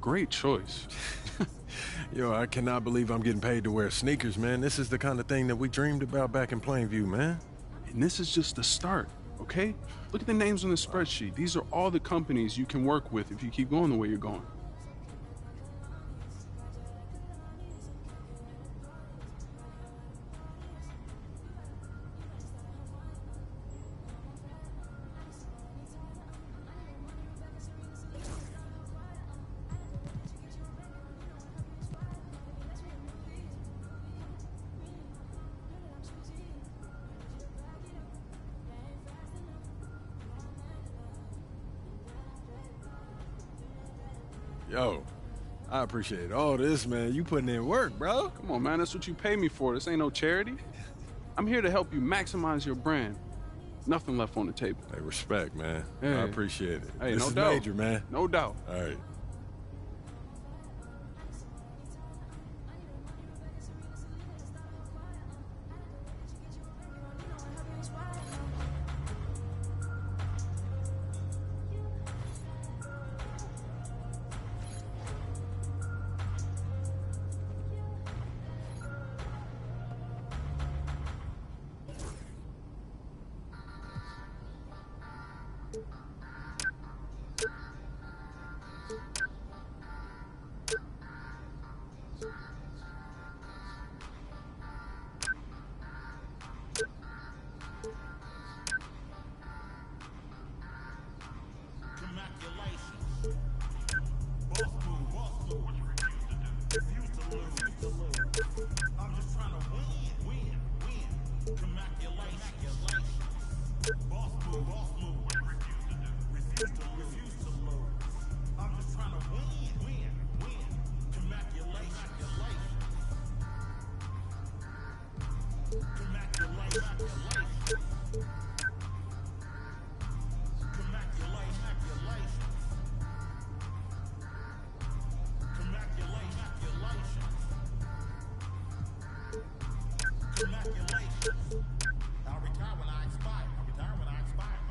Great choice. Yo, I cannot believe I'm getting paid to wear sneakers, man. This is the kind of thing that we dreamed about back in Plainview, man. And this is just the start, okay? Look at the names on the spreadsheet. These are all the companies you can work with if you keep going the way you're going. Yo, I appreciate all this, man. You putting in work, bro. Come on, man. That's what you pay me for. This ain't no charity. I'm here to help you maximize your brand. Nothing left on the table. Hey, respect, man. Hey. I appreciate it. Hey, this no is doubt. major, man. No doubt. All right.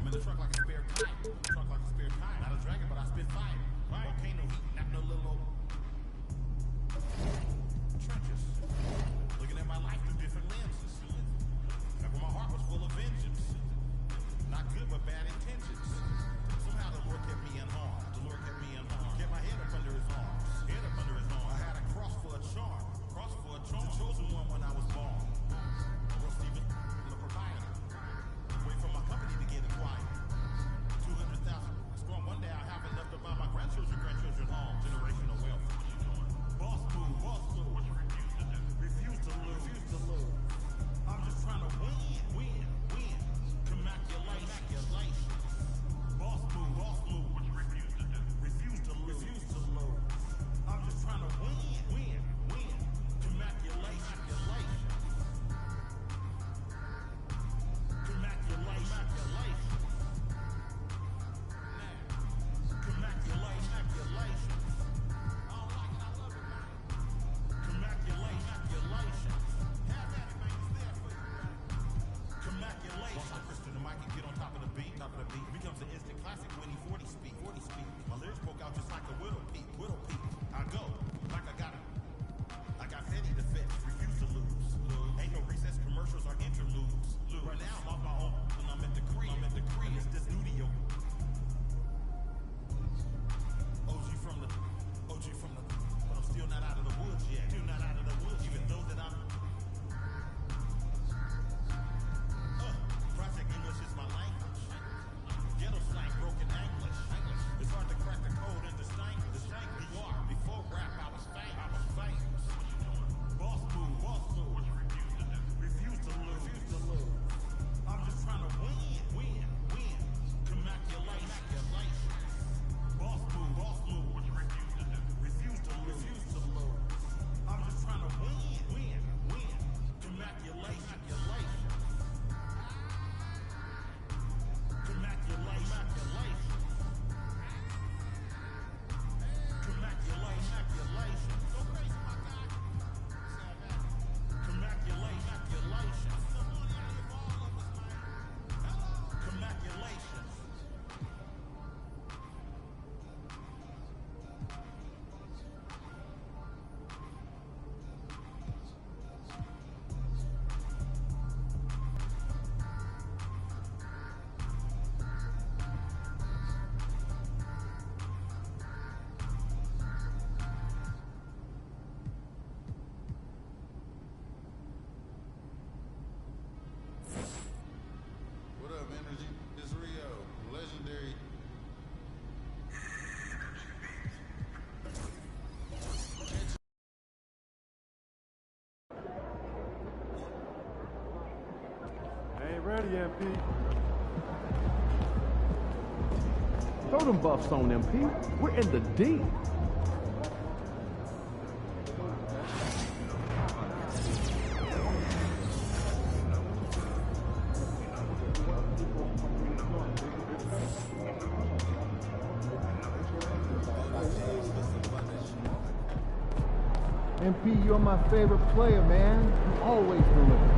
in the truck like a spare tire. Truck like a spare tire. Not a dragon, but I spit fire. Volcano heat, not no little trenches. Looking at my life through different lenses. Back when my heart was full of vengeance. Not good, but bad intentions. Somehow the Lord kept me unharmed. The Lord kept me unharmed. Kept my head up under his arms. Head up under his arms. I had a cross for a charm. Cross for a charm. The chosen one when I was born. Well, Stephen, the proprietor. Wait for my company to get acquired. 200,000 strong. One day I'll have enough to buy my grandchildren home. Generational wealth. Boss move. Boss move. What you refuse to do? Refuse to lose. I'm just trying to win. Commaculation. Boss move. Boss move. What you refuse to do? Refuse to lose. Refuse to lose. I'm just trying to win. Commaculation. Ready, MP. Throw them buffs on, MP. We're in the deep. MP, you're my favorite player, man. You always deliver.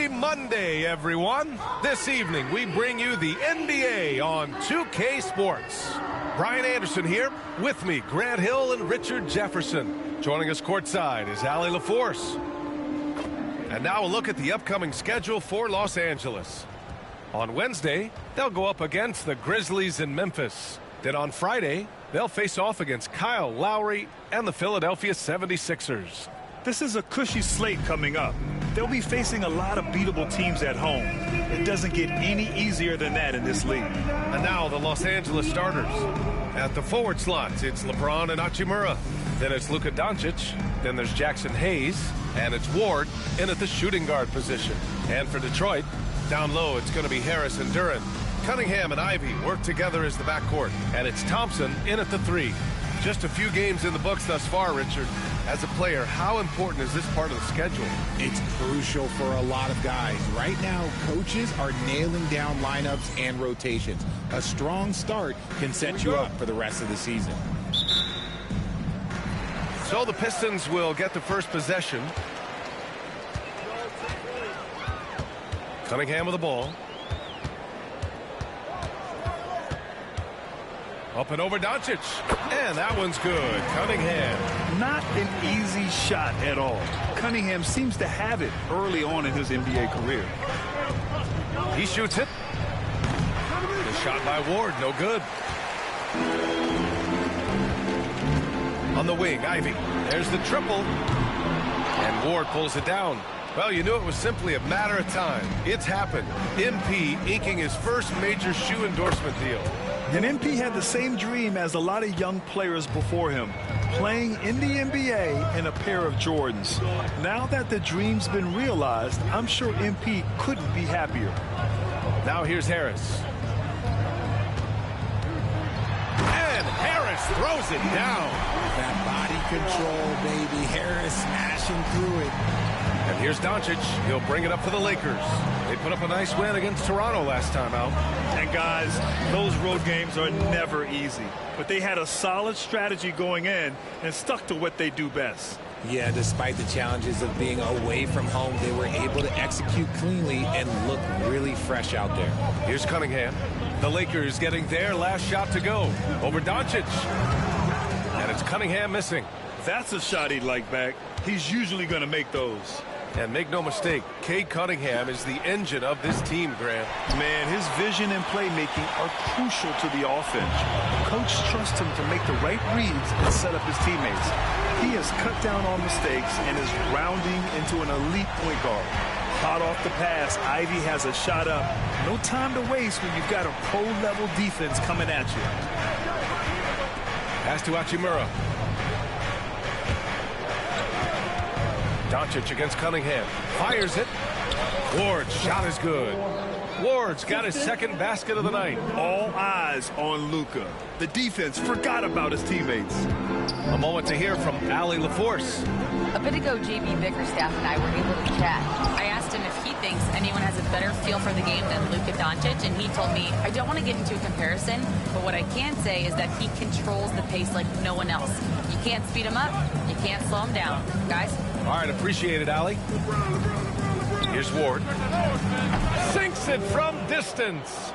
Happy Monday, everyone. This evening, we bring you the NBA on 2K Sports. Brian Anderson here. With me, Grant Hill and Richard Jefferson. Joining us courtside is Allie LaForce. And now a look at the upcoming schedule for Los Angeles. On Wednesday, they'll go up against the Grizzlies in Memphis. Then on Friday, they'll face off against Kyle Lowry and the Philadelphia 76ers. This is a cushy slate coming up. They'll be facing a lot of beatable teams at home. It doesn't get any easier than that in this league. And now the Los Angeles starters. At the forward slots, it's LeBron and Hachimura. Then it's Luka Doncic. Then there's Jackson Hayes. And it's Ward in at the shooting guard position. And for Detroit, down low, it's going to be Harris and Duren. Cunningham and Ivy work together as the backcourt. And it's Thompson in at the 3. Just a few games in the books thus far, Richard. As a player, how important is this part of the schedule? It's crucial for a lot of guys. Right now, coaches are nailing down lineups and rotations. A strong start can set you up for the rest of the season. So the Pistons will get the first possession. Cunningham with the ball. Up and over Doncic. And that one's good. Cunningham. Not an easy shot at all. Cunningham seems to have it early on in his NBA career. He shoots it. The shot by Ward, no good. On the wing, Ivy. There's the triple. And Ward pulls it down. Well, you knew it was simply a matter of time. It's happened. MP inking his first major shoe endorsement deal. And MP had the same dream as a lot of young players before him, playing in the NBA in a pair of Jordans. Now that the dream's been realized, I'm sure MP couldn't be happier. Now here's Harris. And Harris throws it down. That body control, baby. Harris smashing through it. And here's Doncic. He'll bring it up for the Lakers. They put up a nice win against Toronto last time out. And guys, those road games are never easy. But they had a solid strategy going in and stuck to what they do best. Yeah, despite the challenges of being away from home, they were able to execute cleanly and look really fresh out there. Here's Cunningham. The Lakers getting their last shot to go over Doncic. And it's Cunningham missing. That's a shot he'd like back. He's usually going to make those. And make no mistake, Cade Cunningham is the engine of this team, Grant. Man, his vision and playmaking are crucial to the offense. Coach trusts him to make the right reads and set up his teammates. He has cut down on mistakes and is rounding into an elite point guard. Hot off the pass, Ivy has a shot up. No time to waste when you've got a pro-level defense coming at you. Pass to Hachimura. Doncic against Cunningham. Fires it. Ward's shot is good. Ward's got his second basket of the night. All eyes on Luka. The defense forgot about his teammates. A moment to hear from Allie LaForce. A bit ago, JB Bickerstaff and I were able to chat. I asked him if he thinks anyone has a better feel for the game than Luka Doncic, and he told me, I don't want to get into a comparison, but what I can say is that he controls the pace like no one else. You can't speed him up, you can't slow him down. Guys? All right, appreciate it, Allie. Here's Ward. Sinks it from distance.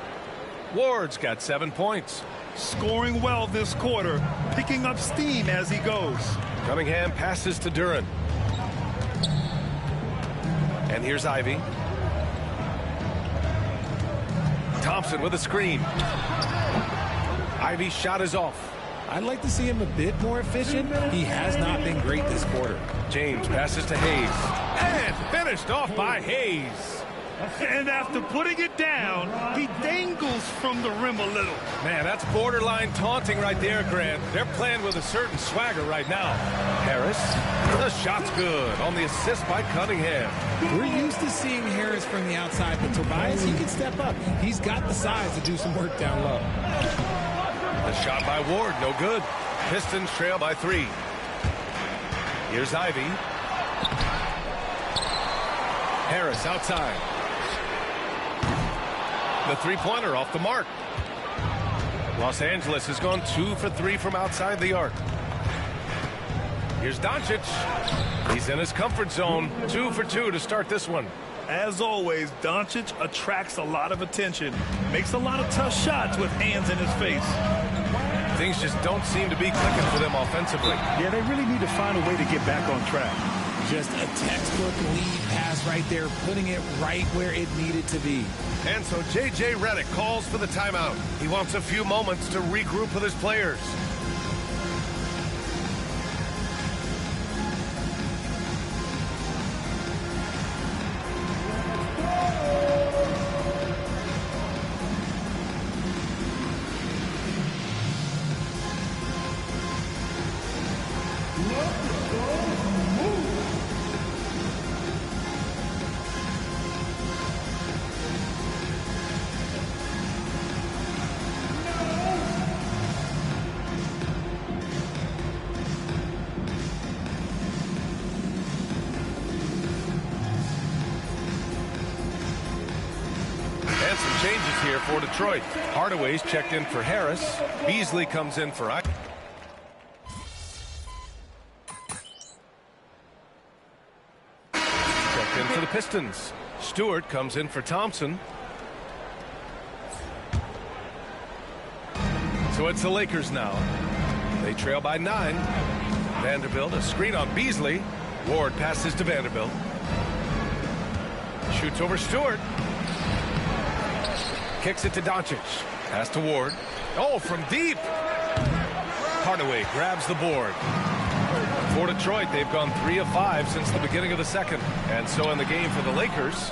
Ward's got 7 points. Scoring well this quarter, picking up steam as he goes. Cunningham passes to Duren. And here's Ivy. Thompson with a screen. Ivy's shot is off. I'd like to see him a bit more efficient. He has not been great this quarter. James passes to Hayes. And finished off by Hayes. And after putting it down, he dangles from the rim a little. Man, that's borderline taunting right there, Grant. They're playing with a certain swagger right now. Harris, the shot's good on the assist by Cunningham. We're used to seeing Harris from the outside, but Tobias, he can step up. He's got the size to do some work down low. The shot by Ward, no good. Pistons trail by 3. Here's Ivy. Harris outside. The three-pointer off the mark. Los Angeles has gone 2 for 3 from outside the arc. Here's Doncic. He's in his comfort zone. 2 for 2 to start this one. As always, Doncic attracts a lot of attention, makes a lot of tough shots with hands in his face. Things just don't seem to be clicking for them offensively. Yeah, they really need to find a way to get back on track. Just a textbook lead pass right there, putting it right where it needed to be. And so J.J. Redick calls for the timeout. He wants a few moments to regroup with his players. Changes here for Detroit. Hardaway's checked in for Harris. Beasley comes in for Ike. Checked in for the Pistons. Stewart comes in for Thompson. So it's the Lakers now. They trail by 9. Vanderbilt, a screen on Beasley. Ward passes to Vanderbilt. Shoots over Stewart. Kicks it to Doncic. Pass to Ward. Oh, from deep. Hardaway grabs the board. For Detroit, they've gone 3 of 5 since the beginning of the second. And so in the game for the Lakers,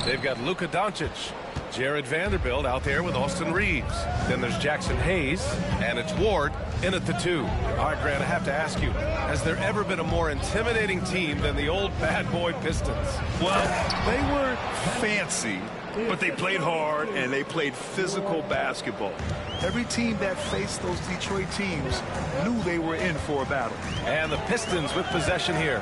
they've got Luka Doncic, Jared Vanderbilt out there with Austin Reeves. Then there's Jackson Hayes, and it's Ward in at the 2. All right, Grant, I have to ask you, has there ever been a more intimidating team than the old bad boy Pistons? Well, they were fancy, but they played hard and they played physical basketball. Every team that faced those Detroit teams knew they were in for a battle. And the Pistons with possession here.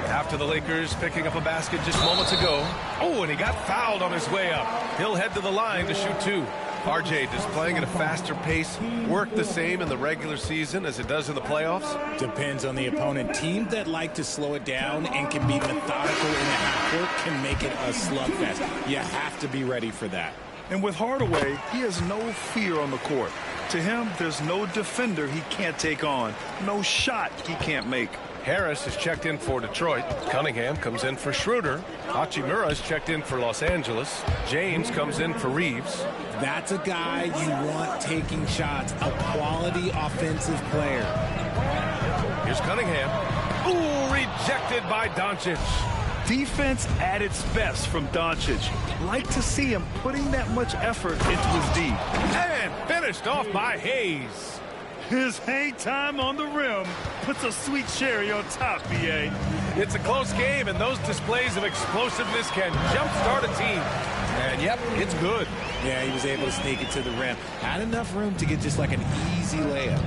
After the Lakers picking up a basket just moments ago. Oh, and he got fouled on his way up. He'll head to the line to shoot 2. RJ, does playing at a faster pace work the same in the regular season as it does in the playoffs? Depends on the opponent. Teams that like to slow it down and can be methodical in the half court can make it a slugfest. You have to be ready for that. And with Hardaway, he has no fear on the court. To him, there's no defender he can't take on, no shot he can't make. Harris is checked in for Detroit. Cunningham comes in for Schroeder. Hachimura is checked in for Los Angeles. James comes in for Reeves. That's a guy you want taking shots, a quality offensive player. Here's Cunningham. Ooh, rejected by Doncic. Defense at its best from Doncic. Like to see him putting that much effort into his D. And finished off by Hayes. His hang time on the rim puts a sweet cherry on top, B.A. It's a close game, and those displays of explosiveness can jumpstart a team. And, yep, it's good. Yeah, he was able to sneak it to the rim. Had enough room to get just like an easy layup.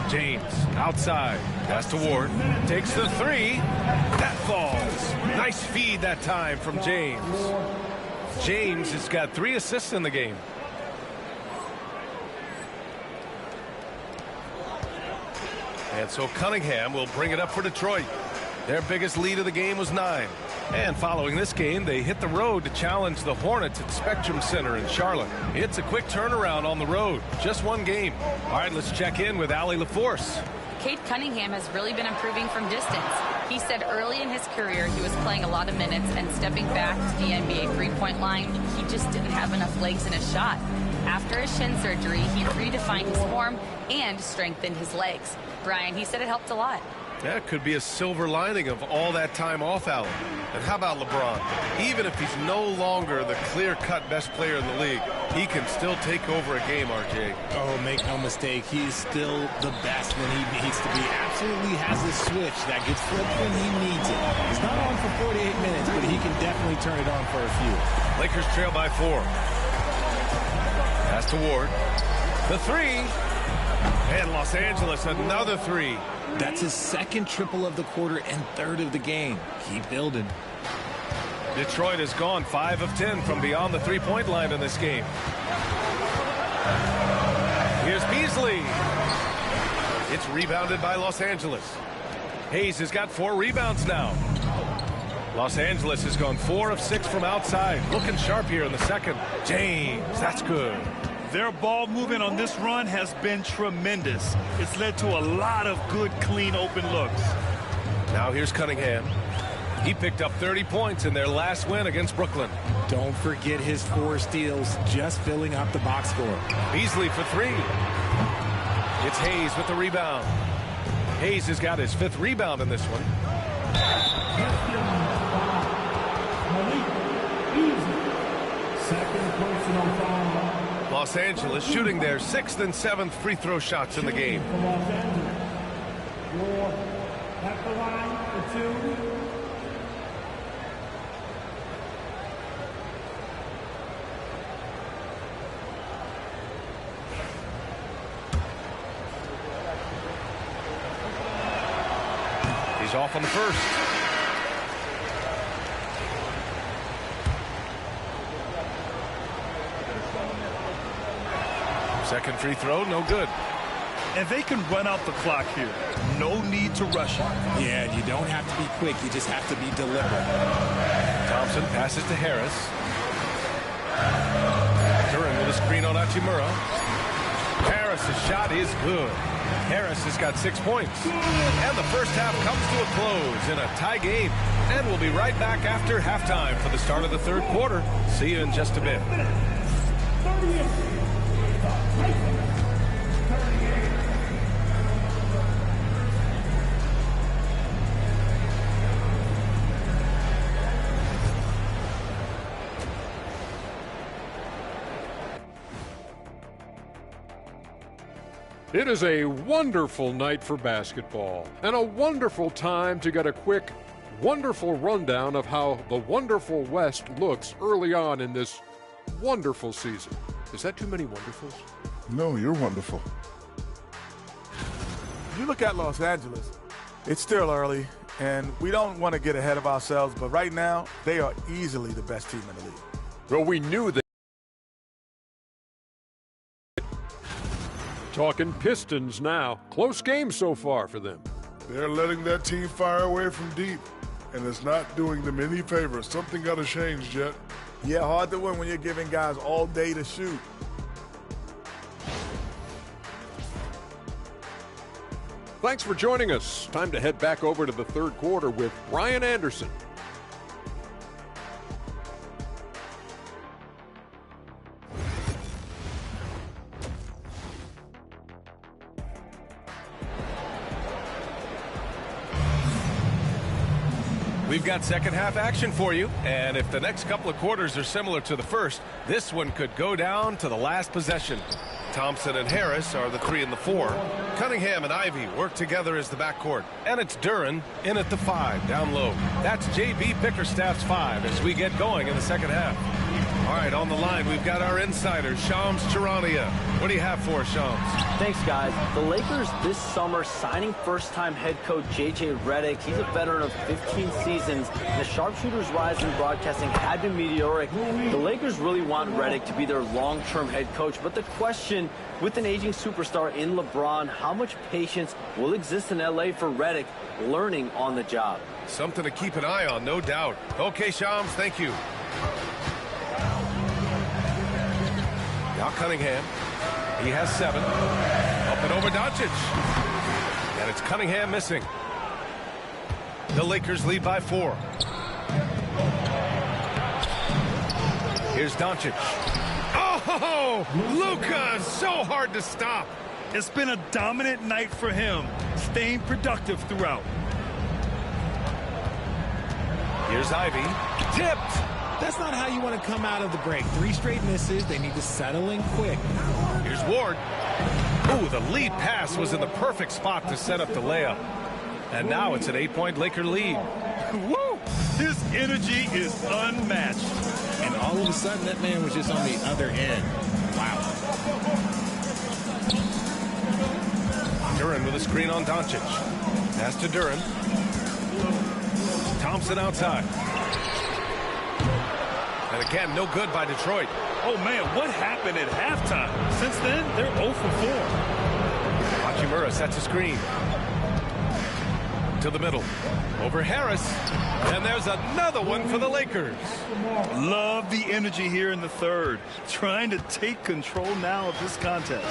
James, outside. Pass to Ward. Takes the 3. That falls. Nice feed that time from James. James has got 3 assists in the game. And so Cunningham will bring it up for Detroit. Their biggest lead of the game was 9. And following this game, they hit the road to challenge the Hornets at Spectrum Center in Charlotte. It's a quick turnaround on the road. Just 1 game. All right, let's check in with Allie LaForce. Cade Cunningham has really been improving from distance. He said early in his career he was playing a lot of minutes and stepping back to the NBA three-point line, he just didn't have enough legs in his shot. After his shin surgery, he redefined his form and strengthened his legs. Brian, he said it helped a lot. That could be a silver lining of all that time off, Allen. And how about LeBron? Even if he's no longer the clear-cut best player in the league, he can still take over a game, RJ. Oh, make no mistake, he's still the best when he needs to be. Absolutely has a switch that gets flipped when he needs it. He's not on for 48 minutes, but he can definitely turn it on for a few. Lakers trail by 4. Pass to Ward. The 3. And Los Angeles, another 3. That's his 2nd triple of the quarter and 3rd of the game. Keep building. Detroit has gone 5 of 10 from beyond the three-point line in this game. Here's Beasley. It's rebounded by Los Angeles. Hayes has got 4 rebounds now. Los Angeles has gone 4 of 6 from outside. Looking sharp here in the second. James, that's good. Their ball movement on this run has been tremendous. It's led to a lot of good, clean, open looks. Now here's Cunningham. He picked up 30 points in their last win against Brooklyn. Don't forget his 4 steals, just filling up the box score. Beasley for 3. It's Hayes with the rebound. Hayes has got his 5th rebound in this one. Los Angeles shooting their 6th and 7th free throw shots in the game. At the line for 2. He's off on the first. Second free throw, no good. And they can run out the clock here. No need to rush it. Yeah, you don't have to be quick. You just have to be deliberate. Thompson passes to Harris. Duran with a screen on Hachimura. Harris's shot is good. Harris has got 6 points. And the first half comes to a close in a tie game. And we'll be right back after halftime for the start of the third quarter. See you in just a bit. It is a wonderful night for basketball and a wonderful time to get a quick, wonderful rundown of how the wonderful West looks early on in this wonderful season. Is that too many wonderfuls? No, you're wonderful. If you look at Los Angeles, it's still early, and we don't want to get ahead of ourselves, but right now, they are easily the best team in the league. Well, we knew that. Talking Pistons now. Close game so far for them. They're letting that team fire away from deep, and it's not doing them any favors. Something got to change, Jet. Yeah, hard to win when you're giving guys all day to shoot. Thanks for joining us. Time to head back over to the third quarter with Brian Anderson. We've got second half action for you, and if the next couple of quarters are similar to the first, this one could go down to the last possession. Thompson and Harris are the 3 and the 4. Cunningham and Ivy work together as the backcourt. And it's Duran in at the 5, down low. That's J.B. Bickerstaff's 5 as we get going in the second half. All right, on the line, we've got our insider, Shams Charania. What do you have for us, Shams? Thanks, guys. The Lakers this summer signing first-time head coach J.J. Redick. He's a veteran of 15 seasons. The sharpshooter's rise in broadcasting had been meteoric. The Lakers really want Redick to be their long-term head coach. But the question, with an aging superstar in LeBron, how much patience will exist in L.A. for Redick learning on the job? Something to keep an eye on, no doubt. Okay, Shams, thank you. Now Cunningham. He has 7. Up and over Doncic. And it's Cunningham missing. The Lakers lead by 4. Here's Doncic. Oh, Luka, so hard to stop. It's been a dominant night for him, staying productive throughout. Here's Ivy. Tipped. That's not how you want to come out of the break. 3 straight misses. They need to settle in quick. Here's Ward. Ooh, the lead pass was in the perfect spot to set up the layup. And now it's an 8-point Laker lead. Woo! His energy is unmatched. And all of a sudden, that man was just on the other end. Wow. Duran with a screen on Doncic. Pass to Duran. Thompson outside. And again, no good by Detroit. Oh, man, what happened at halftime? Since then, they're 0 for 4. Hachimura sets a screen. to the middle. Over Harris. And there's another one for the Lakers. Love the energy here in the third. Trying to take control now of this contest.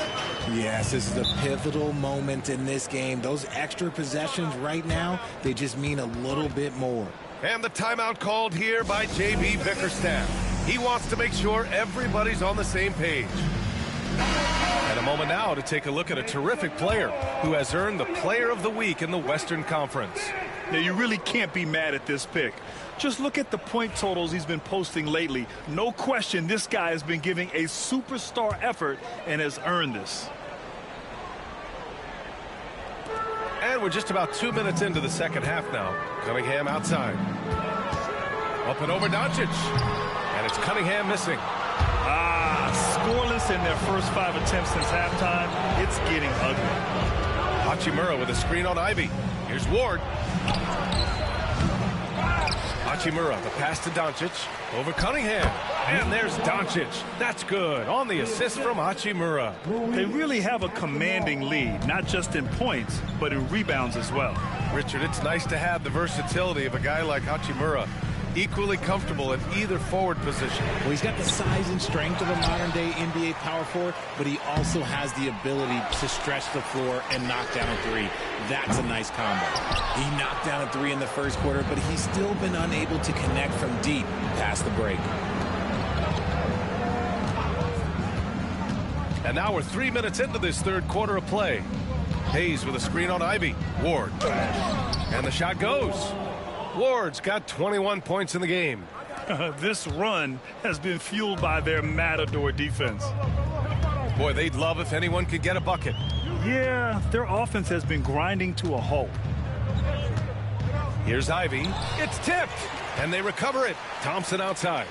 Yes, this is a pivotal moment in this game. Those extra possessions right now, they just mean a little bit more. And the timeout called here by J.B. Bickerstaff. He wants to make sure everybody's on the same page. And a moment now to take a look at a terrific player who has earned the Player of the Week in the Western Conference. Now, you really can't be mad at this pick. Just look at the point totals he's been posting lately. No question, this guy has been giving a superstar effort and has earned this. And we're just about 2 minutes into the second half now. Cunningham outside. Up and over Doncic. And it's Cunningham missing. Scoreless in their first 5 attempts since halftime. It's getting ugly. Hachimura with a screen on Ivy. Here's Ward. Hachimura, the pass to Doncic. Over Cunningham. And there's Doncic. That's good. On the assist from Hachimura. They really have a commanding lead, not just in points, but in rebounds as well. Richard, it's nice to have the versatility of a guy like Hachimura. Equally comfortable in either forward position. Well, he's got the size and strength of a modern-day NBA power forward, but he also has the ability to stretch the floor and knock down a three. That's a nice combo. He knocked down a three in the first quarter, but he's still been unable to connect from deep past the break. And now we're 3 minutes into this third quarter of play. Hayes with a screen on Ivy. Ward. And the shot goes. Ward's got 21 points in the game. This run has been fueled by their matador defense. Boy, they'd love if anyone could get a bucket. Yeah, their offense has been grinding to a halt. Here's Ivy. It's tipped, and they recover it. Thompson outside.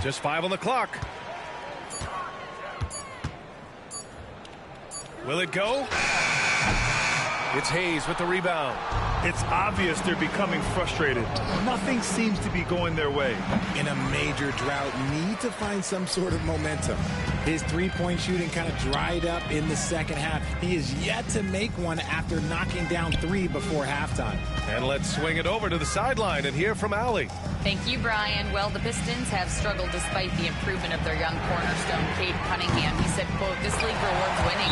Just 5 on the clock. Will it go? It's Hayes with the rebound. It's obvious they're becoming frustrated. Nothing seems to be going their way. In a major drought, need to find some sort of momentum. His three-point shooting kind of dried up in the second half. He is yet to make one after knocking down 3 before halftime. And let's swing it over to the sideline and hear from Allie. Thank you, Brian. Well, the Pistons have struggled despite the improvement of their young cornerstone, Cade Cunningham. He said, quote, "This league rewards winning.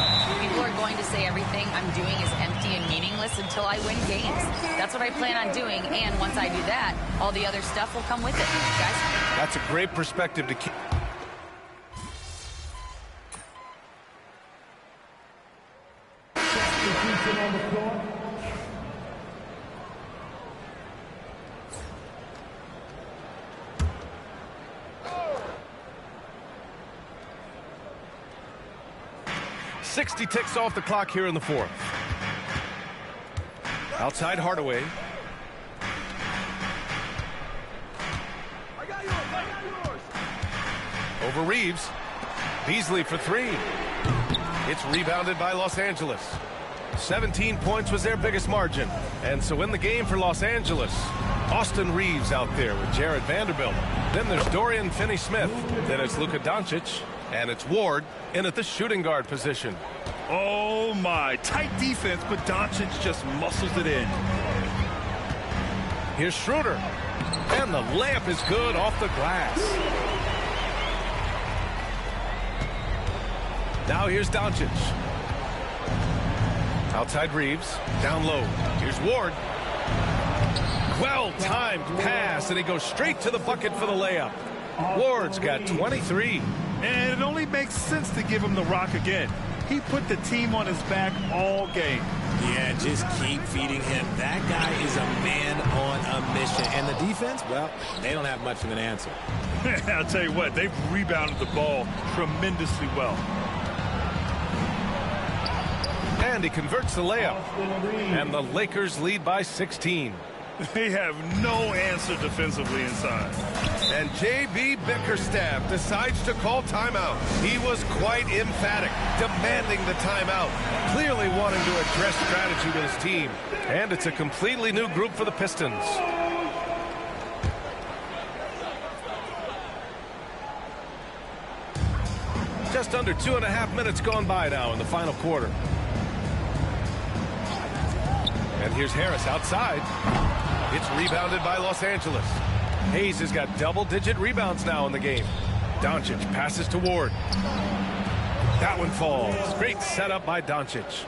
People are going to say everything I'm doing is empty and meaningless until I win games. That's what I plan on doing, and once I do that, all the other stuff will come with it." Guys? That's a great perspective to keep. .60 ticks off the clock here in the fourth. Outside Hardaway. Over Reeves. Beasley for 3. It's rebounded by Los Angeles. 17 points was their biggest margin. And so in the game for Los Angeles, Austin Reeves out there with Jared Vanderbilt. Then there's Dorian Finney-Smith. Then it's Luka Doncic. And it's Ward in at the shooting guard position. Oh, my. Tight defense, but Doncic just muscles it in. Here's Schroeder. And the layup is good off the glass. Now here's Doncic. Outside Reeves. Down low. Here's Ward. Well-timed pass, and he goes straight to the bucket for the layup. Ward's got 23. And it only makes sense to give him the rock again. He put the team on his back all game. Yeah, just keep feeding him. That guy is a man on a mission. And the defense, well, they don't have much of an answer. I'll tell you what, they've rebounded the ball tremendously well. And he converts the layup. And the Lakers lead by 16. They have no answer defensively inside. And J.B. Bickerstaff decides to call timeout. He was quite emphatic, demanding the timeout, clearly wanting to address strategy with his team. And it's a completely new group for the Pistons. Just under 2.5 minutes gone by now in the final quarter. And here's Harris outside. It's rebounded by Los Angeles. Hayes has got double-digit rebounds now in the game. Doncic passes to Ward. That one falls. Great setup by Doncic.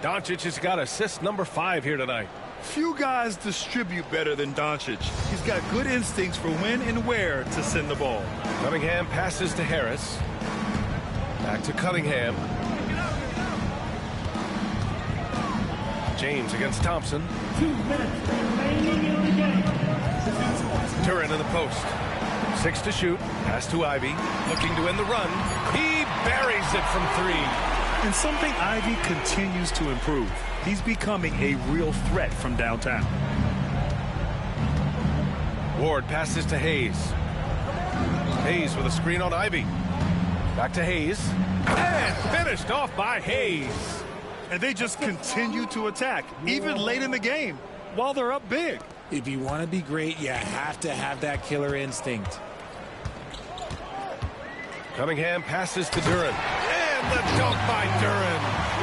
Doncic has got assist number 5 here tonight. Few guys distribute better than Doncic. He's got good instincts for when and where to send the ball. Cunningham passes to Harris. Back to Cunningham. James against Thompson. 2 minutes remaining in the game. Duran in the post. 6 to shoot. Pass to Ivy. Looking to end the run. He buries it from 3. And something Ivy continues to improve. He's becoming a real threat from downtown. Ward passes to Hayes. Hayes with a screen on Ivy. Back to Hayes. And finished off by Hayes. And they just continue to attack, even late in the game, while they're up big. If you want to be great, you have to have that killer instinct. Cunningham passes to Duran. And the dunk by Duran.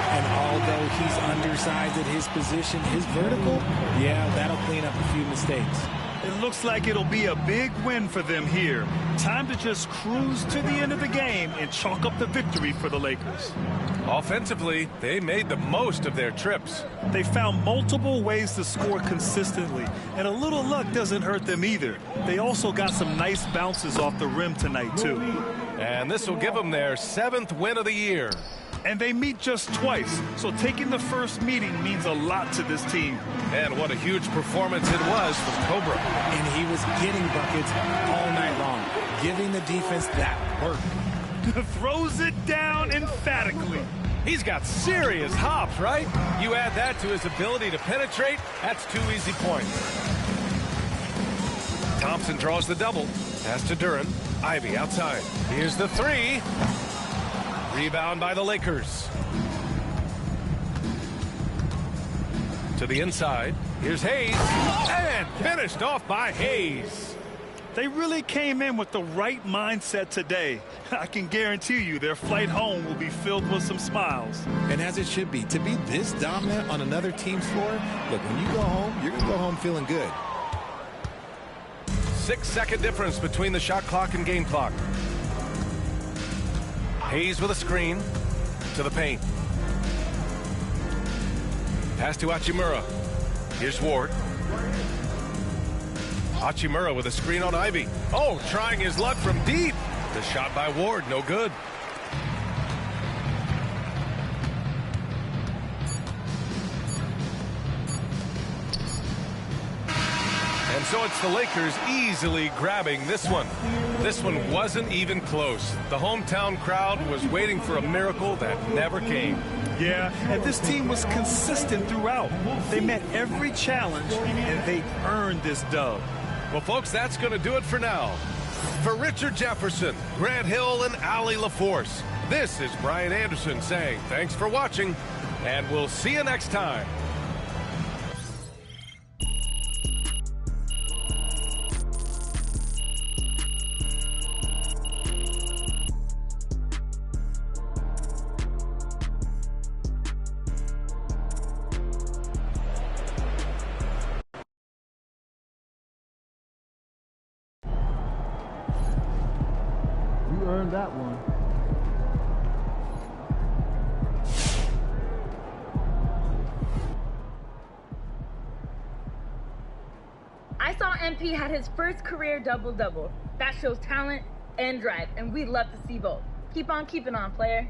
And although he's undersized at his position, his vertical, yeah, that'll clean up a few mistakes. It looks like it'll be a big win for them here. Time to just cruise to the end of the game and chalk up the victory for the Lakers. Offensively, they made the most of their trips. They found multiple ways to score consistently, and a little luck doesn't hurt them either. They also got some nice bounces off the rim tonight, too. And this will give them their 7th win of the year. And they meet just twice, so taking the first meeting means a lot to this team. And what a huge performance it was from Cobra. And he was getting buckets all night long, giving the defense that work. Throws it down emphatically. He's got serious hops, right? You add that to his ability to penetrate, that's 2 easy points. Thompson draws the double. Pass to Duran. Ivy outside. Here's the 3. Rebound by the Lakers. To the inside. Here's Hayes. And finished off by Hayes. They really came in with the right mindset today. I can guarantee you their flight home will be filled with some smiles. And as it should be. To be this dominant on another team's floor, look, when you go home, you're going to go home feeling good. 6-second difference between the shot clock and game clock. Hayes with a screen to the paint. Pass to Hachimura. Here's Ward. Hachimura with a screen on Ivy. Oh, trying his luck from deep. The shot by Ward, no good. And so it's the Lakers easily grabbing this one. This one wasn't even close. The hometown crowd was waiting for a miracle that never came. Yeah, and this team was consistent throughout. They met every challenge, and they earned this dub. Well, folks, that's going to do it for now. For Richard Jefferson, Grant Hill, and Allie LaForce, this is Brian Anderson saying thanks for watching, and we'll see you next time. Earned that one. I saw MP had his first career double-double. That shows talent and drive, and we'd love to see both. Keep on keeping on, player.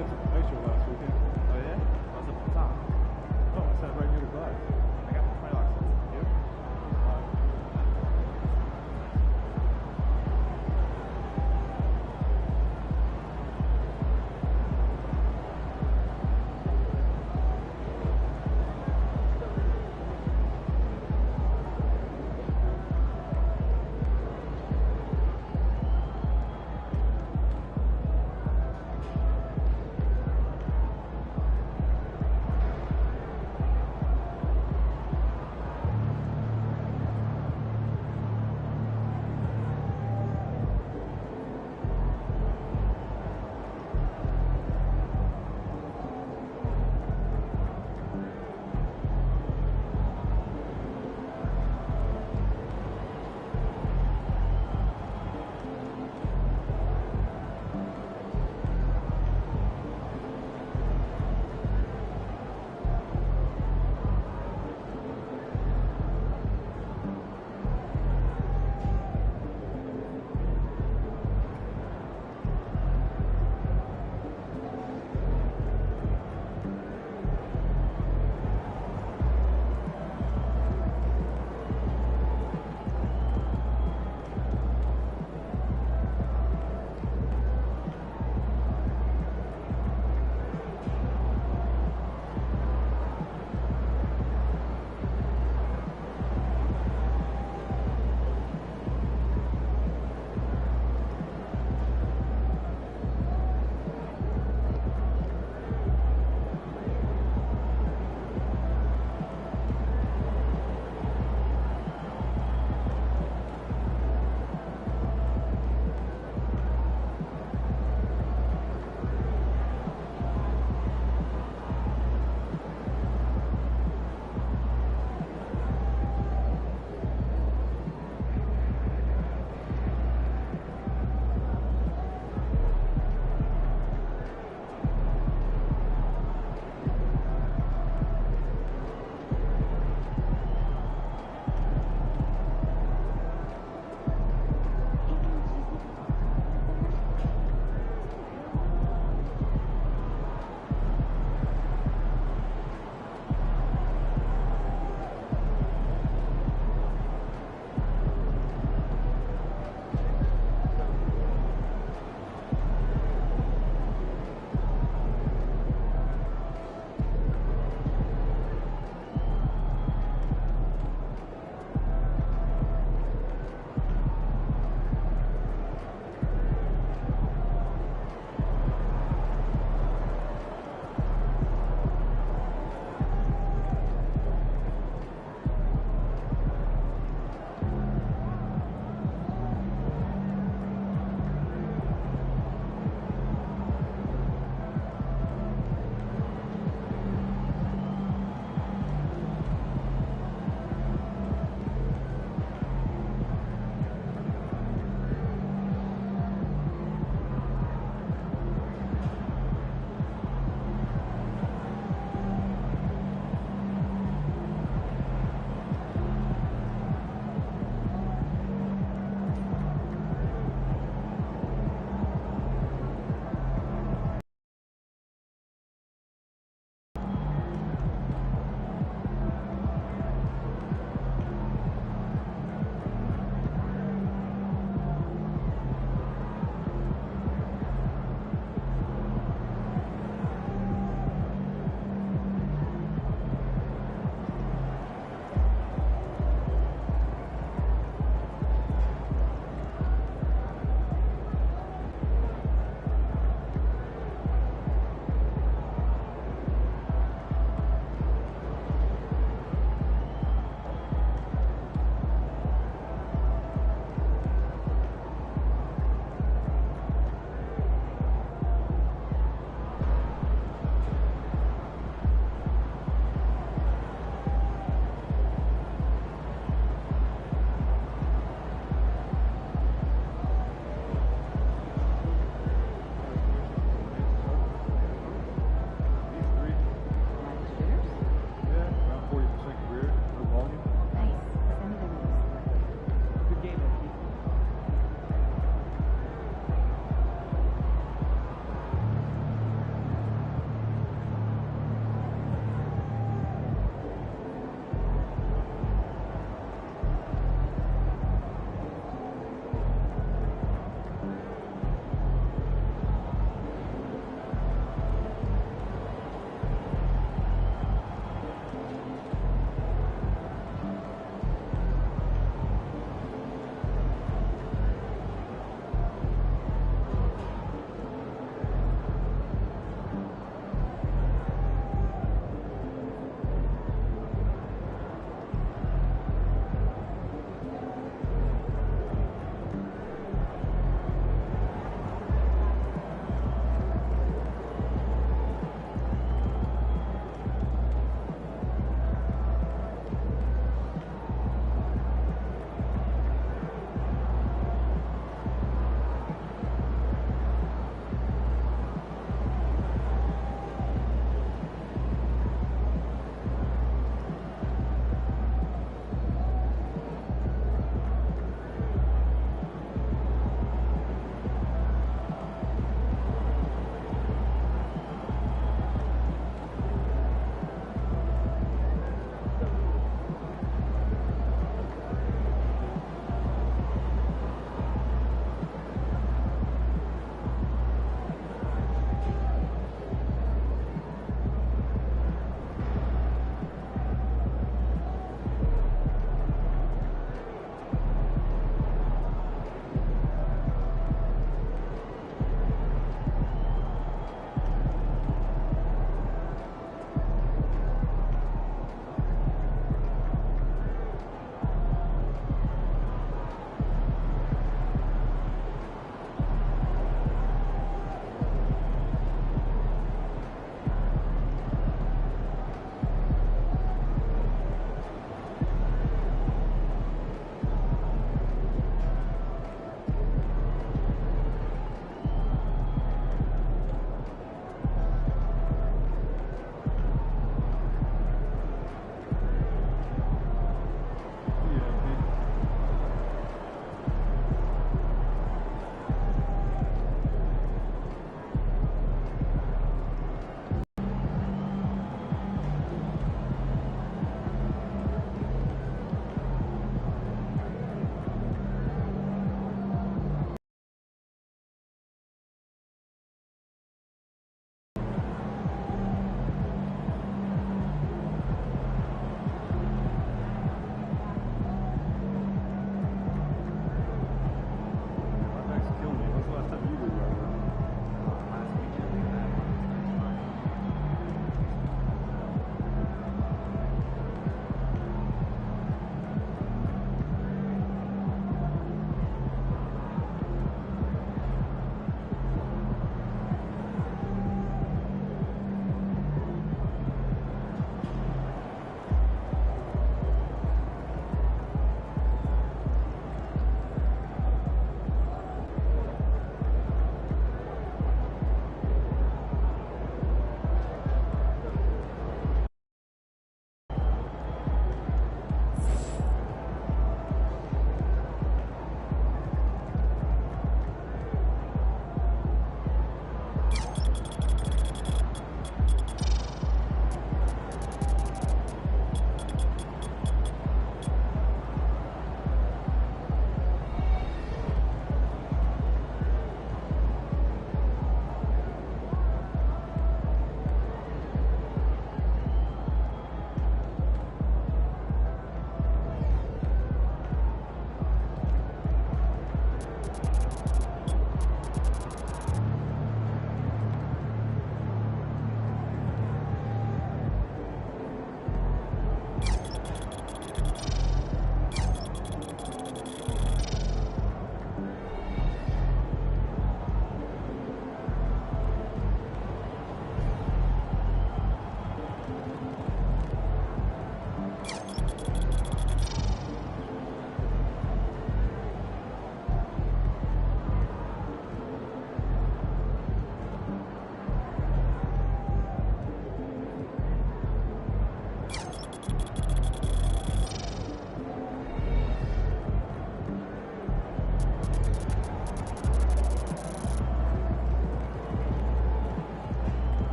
did some picture last weekend. Oh yeah? I was up the top. Oh, I sat right near the glass. I got the $20. You?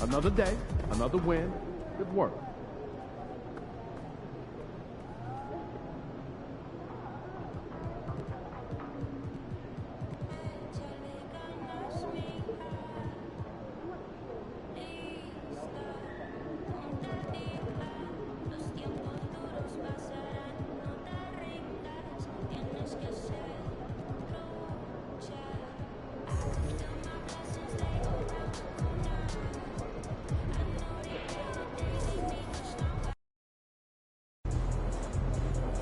Another day, another win. Good work.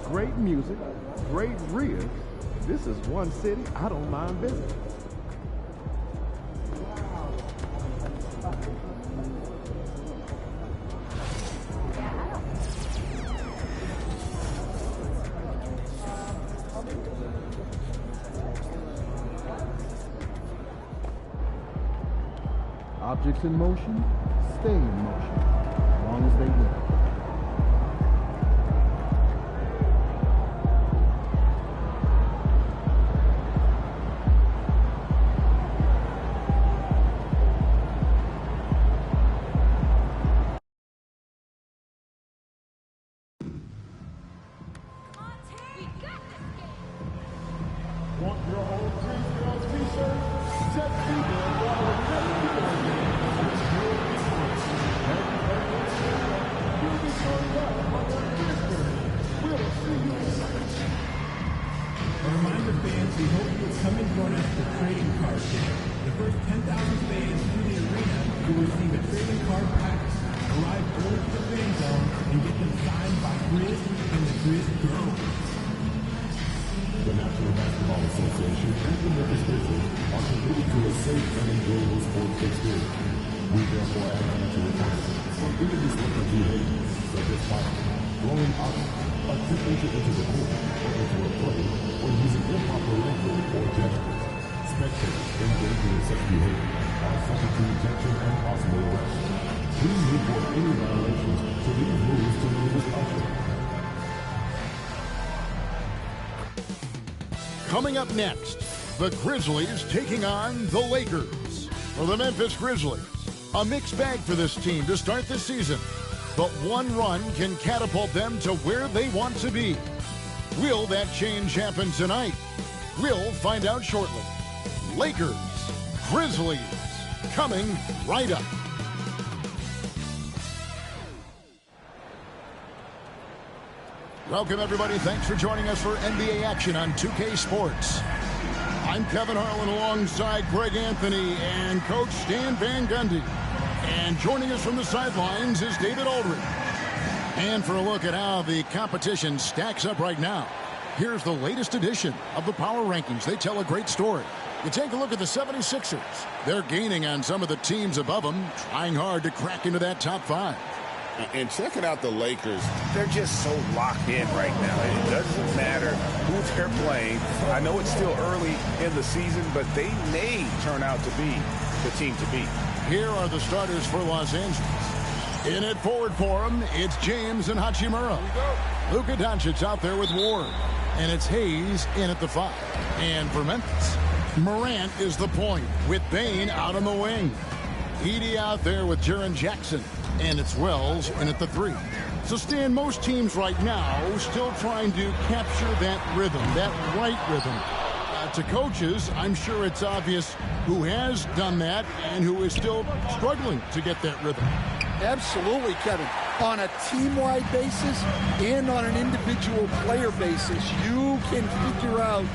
Great music, great rears. This is one city I don't mind visiting. Objects in motion, stay in motion, as long as they will. Coming up next, the Grizzlies taking on the Lakers. For the Memphis Grizzlies, a mixed bag for this team to start the season, but one run can catapult them to where they want to be. Will that change happen tonight? We'll find out shortly. Lakers, Grizzlies, coming right up. Welcome, everybody. Thanks for joining us for NBA action on 2K Sports. I'm Kevin Harlan alongside Greg Anthony and Coach Stan Van Gundy. And joining us from the sidelines is David Aldridge. And for a look at how the competition stacks up right now, here's the latest edition of the Power Rankings. They tell a great story. You take a look at the 76ers. They're gaining on some of the teams above them, trying hard to crack into that top 5. And checking out the Lakers, they're just so locked in right now. It doesn't matter who they're playing. I know it's still early in the season, but they may turn out to be the team to beat. Here are the starters for Los Angeles. In at forward for them, it's James and Hachimura. Luka Doncic out there with Ward. And it's Hayes in at the 5. And for Memphis, Morant is the point with Bane out on the wing. Edey out there with Jaren Jackson. And it's Wells in at the 3. So, Stan, most teams right now still trying to capture that rhythm, that right rhythm. To coaches, I'm sure it's obvious who has done that and who is still struggling to get that rhythm. Absolutely, Kevin. On a team-wide basis and on an individual player basis, you can figure out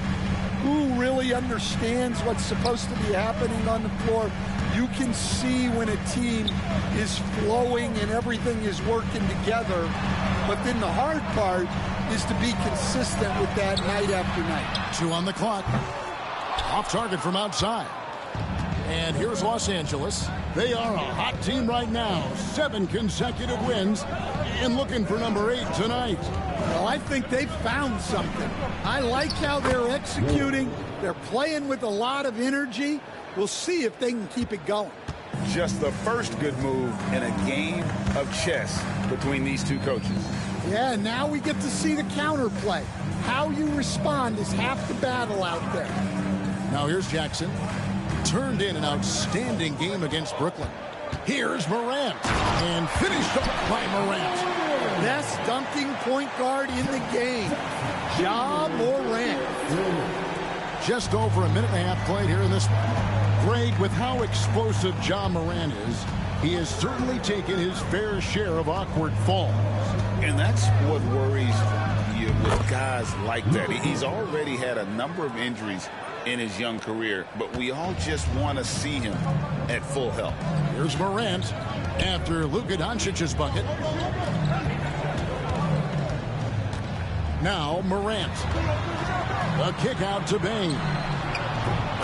who really understands what's supposed to be happening on the floor. You can see when a team is flowing and everything is working together. But then the hard part is to be consistent with that night after night. 2 on the clock. Off target from outside. And here's Los Angeles. They are a hot team right now. 7 consecutive wins and looking for number 8 tonight. Well, I think they've found something. I like how they're executing. They're playing with a lot of energy. We'll see if they can keep it going. Just the first good move in a game of chess between these two coaches. Yeah, now we get to see the counterplay. How you respond is half the battle out there. Now here's Jackson. Turned in an outstanding game against Brooklyn. Here's Morant, and finished off by Morant. Best dunking point guard in the game, Ja Morant. Just over a minute and a half played here in this one. Greg, with how explosive Ja Morant is, he has certainly taken his fair share of awkward falls. And that's what worries you with guys like that. He's already had a number of injuries in his young career, but we all just want to see him at full health. Here's Morant after Luka Doncic's bucket. Now Morant. A kick out to Bain.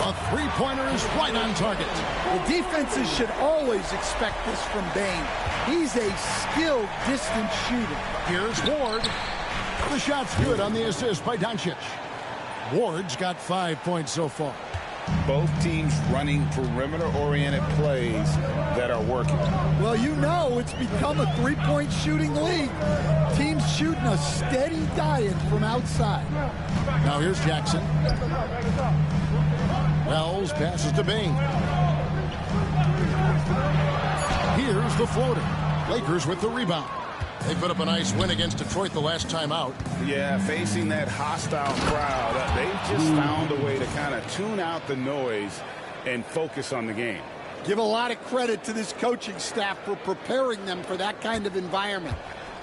A three-pointer is right on target. The defenses should always expect this from Bain. He's a skilled distance shooter. Here's Ward. The shot's good on the assist by Doncic. Ward's got 5 points so far. Both teams running perimeter-oriented plays that are working. Well, you know it's become a three-point shooting league. Teams shooting a steady diet from outside. Now here's Jackson. Wells passes to Bain. Here's the floater. Lakers with the rebound. They put up a nice win against Detroit the last time out. Yeah, facing that hostile crowd, they've just found a way to kind of tune out the noise and focus on the game. Give a lot of credit to this coaching staff for preparing them for that kind of environment.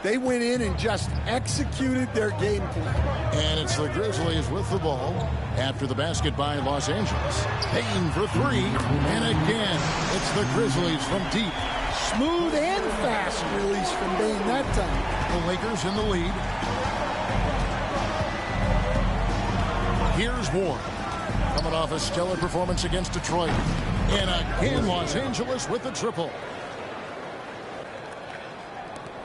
They went in and just executed their game plan. And it's the Grizzlies with the ball after the basket by Los Angeles. Payne for three. And again, it's the Grizzlies from deep. Smooth and fast release from Bain that time. The Lakers in the lead. Here's Ward. Coming off a stellar performance against Detroit. And again, Los Angeles with the triple.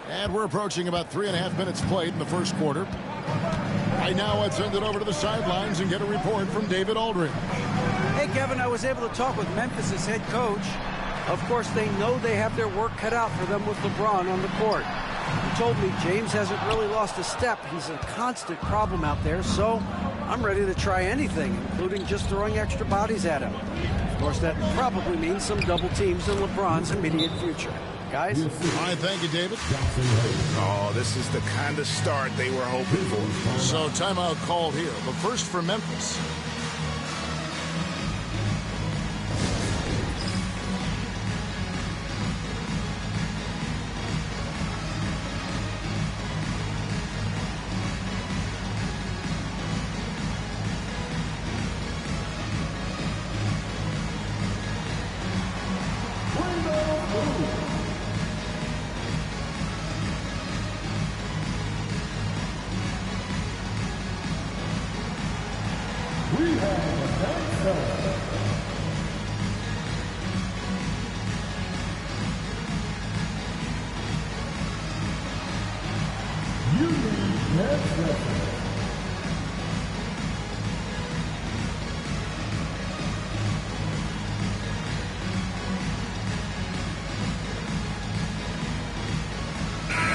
And we're approaching about 3.5 minutes played in the first quarter. Right now, let's send it over to the sidelines and get a report from David Aldridge. Hey, Kevin, I was able to talk with Memphis' head coach. Of course, they know they have their work cut out for them with LeBron on the court. He told me James hasn't really lost a step. He's a constant problem out there, so I'm ready to try anything, including just throwing extra bodies at him. Of course, that probably means some double teams in LeBron's immediate future. Guys? All right, thank you, David. Oh, this is the kind of start they were hoping for. So timeout called here, but first for Memphis.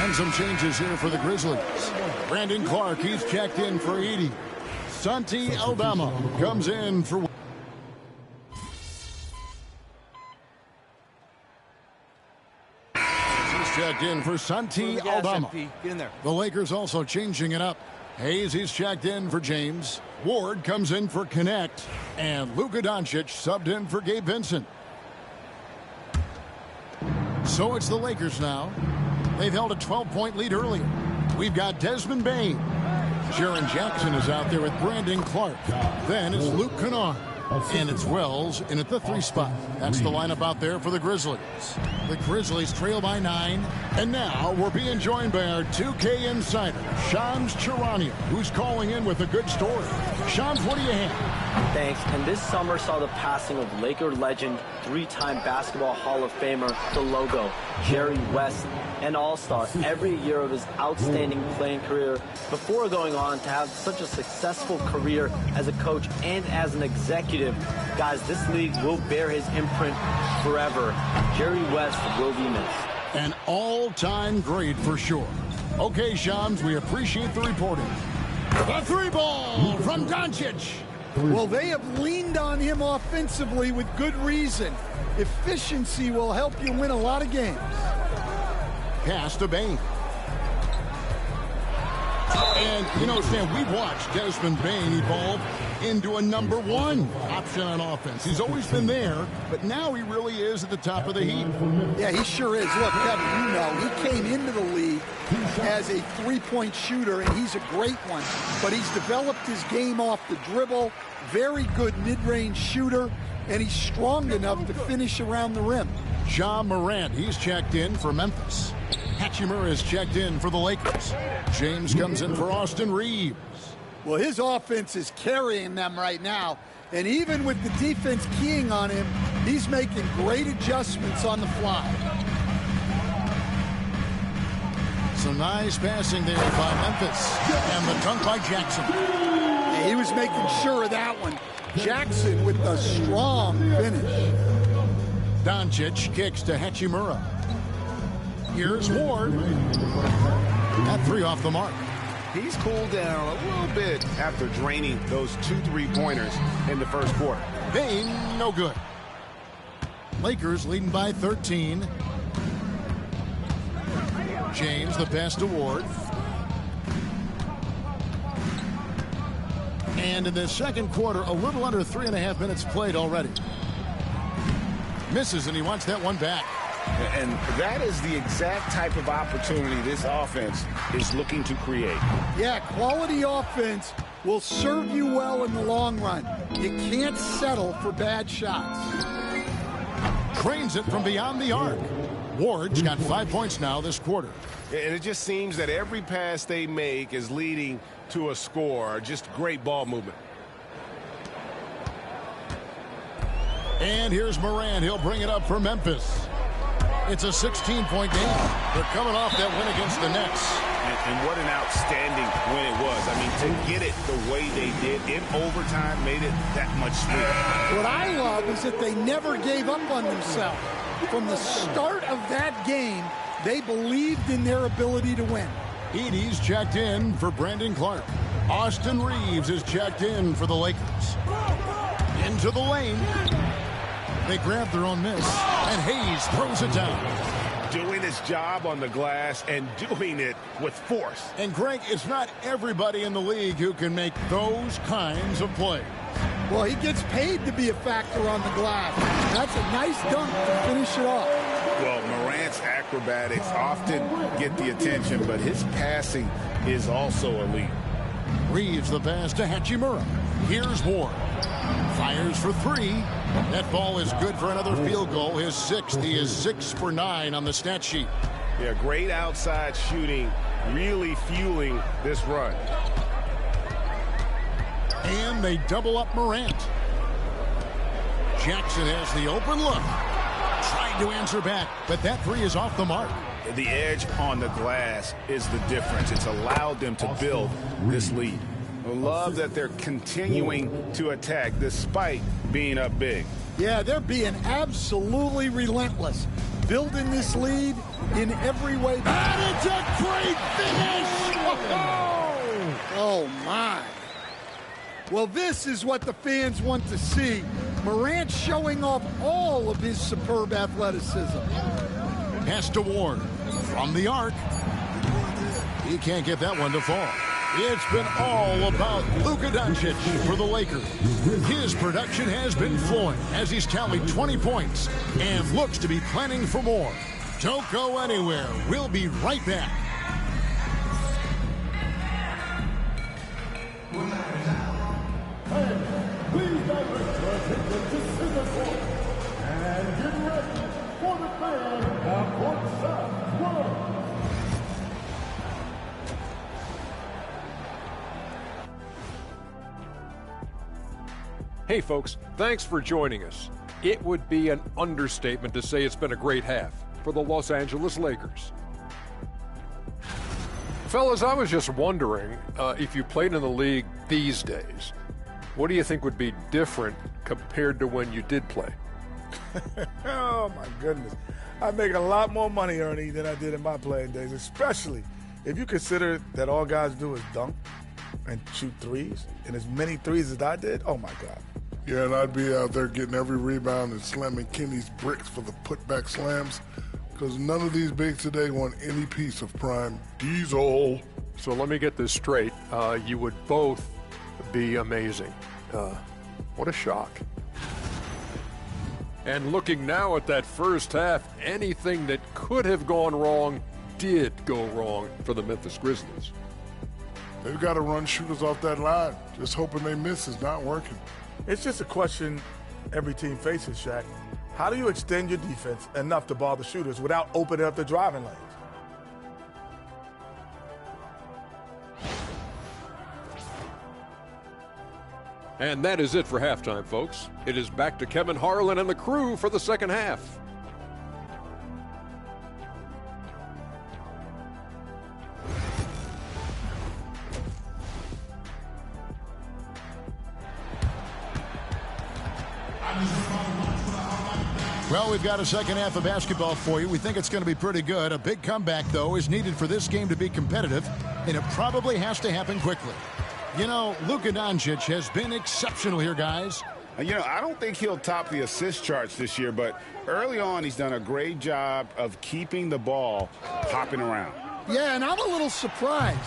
And some changes here for the Grizzlies. Brandon Clark, he's checked in for 80. Santi Aldama comes in for... He's checked in for Santi Aldama. Get in there. The Lakers also changing it up. Hayes, he's checked in for James. Ward comes in for Connect. And Luka Doncic subbed in for Gabe Vincent. So it's the Lakers now. They've held a 12-point lead earlier. We've got Desmond Bain. Jaren Jackson is out there with Brandon Clark. Then it's Luke Kennard. And it's Wells in at the 3 spot. That's the lineup out there for the Grizzlies. The Grizzlies trail by 9. And now we're being joined by our 2K insider, Shams Charania, who's calling in with a good story. Shams, what do you have? Thanks. And this summer saw the passing of Laker legend, 3-time Basketball Hall of Famer, the logo, Jerry West, an all-star every year of his outstanding playing career before going on to have such a successful career as a coach and as an executive. Guys, this league will bear his imprint forever. Jerry West will be missed. An all-time great for sure. Okay, Shams, we appreciate the reporting. The 3-ball from Doncic. Well, they have leaned on him offensively with good reason. Efficiency will help you win a lot of games. Pass to Bain. And, you know, Sam, we've watched Desmond Bain evolve into a number one option on offense. He's always been there, but now he really is at the top of the heap. Yeah, he sure is. Look, Kevin, you know, he came into the league as a three-point shooter, and he's a great one. But he's developed his game off the dribble, very good mid-range shooter, and he's strong enough to finish around the rim. Ja Morant, he's checked in for Memphis. Hachimura is checked in for the Lakers. James comes in for Austin Reeves. Well, his offense is carrying them right now. And even with the defense keying on him, he's making great adjustments on the fly. Some nice passing there by Memphis. And the dunk by Jackson. Yeah, he was making sure of that one. Jackson with a strong finish. Doncic kicks to Hachimura. Here's Ward. That three off the mark. He's cooled down a little bit after draining those 2 3-pointers in the first quarter. Bain, no good. Lakers leading by 13. James, the pass to Ward. And in the second quarter, a little under 3.5 minutes played already. Misses, and he wants that one back. And that is the exact type of opportunity this offense is looking to create. Yeah, quality offense will serve you well in the long run. You can't settle for bad shots. Trains it from beyond the arc. Ward's got 5 points now this quarter. And it just seems that every pass they make is leading to a score. Just great ball movement. And here's Morant. He'll bring it up for Memphis. It's a 16-point game. They're coming off that win against the Nets. And what an outstanding win it was. I mean, to get it the way they did in overtime made it that much sweeter. What I love is that they never gave up on themselves. From the start of that game, they believed in their ability to win. Edey's checked in for Brandon Clark. Austin Reeves is checked in for the Lakers. Into the lane. They grab their own miss, and Hayes throws it down. Doing his job on the glass and doing it with force. And, Greg, it's not everybody in the league who can make those kinds of plays. Well, he gets paid to be a factor on the glass. That's a nice dunk to finish it off. Well, Morant's acrobatics often get the attention, but his passing is also elite. Reeves the pass to Hachimura. Here's Ward. Fires for three. That ball is good for another field goal. His sixth. He is 6 for 9 on the stat sheet. Yeah, great outside shooting, really fueling this run. And they double up Morant. Jackson has the open look. Trying to answer back, but that three is off the mark. The edge on the glass is the difference. It's allowed them to build this lead. I love that they're continuing to attack despite being up big. Yeah, they're being absolutely relentless. Building this lead in every way. That is a great finish! Oh, my. Well, this is what the fans want to see. Morant showing off all of his superb athleticism. Pass to Ward from the arc. He can't get that one to fall. It's been all about Luka Doncic for the Lakers. His production has been flowing as he's tallied 20 points and looks to be planning for more. Don't go anywhere. We'll be right back. Please direct your attention to Cyberpunk and get ready for the fan of Wardswagg World. Hey folks, thanks for joining us. It would be an understatement to say it's been a great half for the Los Angeles Lakers. Fellas, I was just wondering if you played in the league these days, what do you think would be different compared to when you did play? Oh, my goodness. I make a lot more money, Ernie, than I did in my playing days, especially if you consider that all guys do is dunk and shoot threes, and as many threes as I did, oh, my God. Yeah, and I'd be out there getting every rebound and slamming Kenny's bricks for the putback slams, because none of these bigs today want any piece of prime Diesel. So let me get this straight. You would both be amazing. What a shock. And looking now at that first half, anything that could have gone wrong did go wrong for the Memphis Grizzlies. They've got to run shooters off that line. Just hoping they miss is not working. It's just a question every team faces, Shaq. How do you extend your defense enough to bother shooters without opening up the driving lanes? And that is it for halftime, folks. It is back to Kevin Harlan and the crew for the second half. Well, we've got a second half of basketball for you. We think it's going to be pretty good. A big comeback, though, is needed for this game to be competitive, and it probably has to happen quickly. You know, Luka Doncic has been exceptional here, guys. You know, I don't think he'll top the assist charts this year, but early on he's done a great job of keeping the ball hopping around. Yeah, and I'm a little surprised,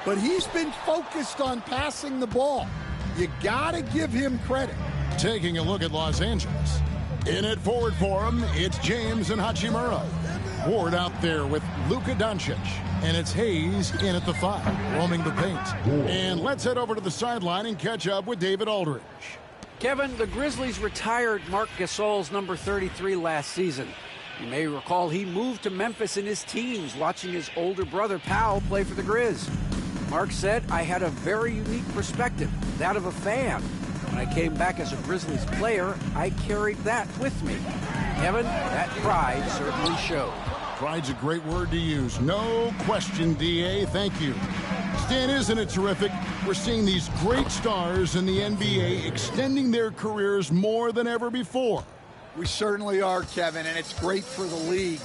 but he's been focused on passing the ball. You got to give him credit. Taking a look at Los Angeles. In it forward for him, it's James and Hachimura. Ward out there with Luka Doncic. And it's Hayes in at the 5, roaming the paint. And let's head over to the sideline and catch up with David Aldridge. Kevin, the Grizzlies retired Marc Gasol's number 33 last season. You may recall he moved to Memphis in his teens, watching his older brother Powell play for the Grizz. Mark said, "I had a very unique perspective, that of a fan. When I came back as a Grizzlies player, I carried that with me." Kevin, that pride certainly showed. Pride's a great word to use. No question, D.A. Thank you. Stan, isn't it terrific? We're seeing these great stars in the NBA extending their careers more than ever before. We certainly are, Kevin, and it's great for the league.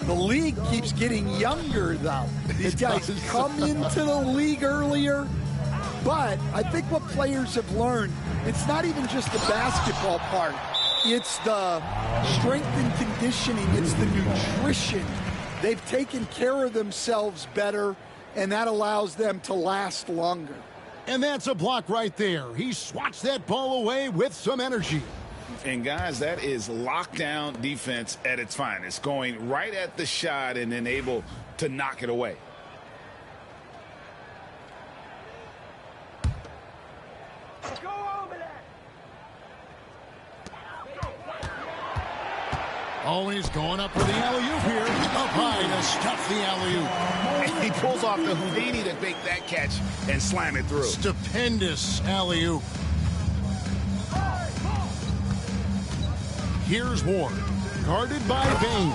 The league keeps getting younger, though. These guys come into the league earlier. But I think what players have learned, it's not even just the basketball part. It's the strength and conditioning. It's the nutrition. They've taken care of themselves better, and that allows them to last longer. And that's a block right there. He swats that ball away with some energy. And, guys, that is lockdown defense at its finest, going right at the shot and then able to knock it away. Always going up for the alley-oop here. Up high to stuff the alley-oop. He pulls off the Houdini to make that catch and slam it through. Stupendous alley-oop. Here's Ward, guarded by Bain.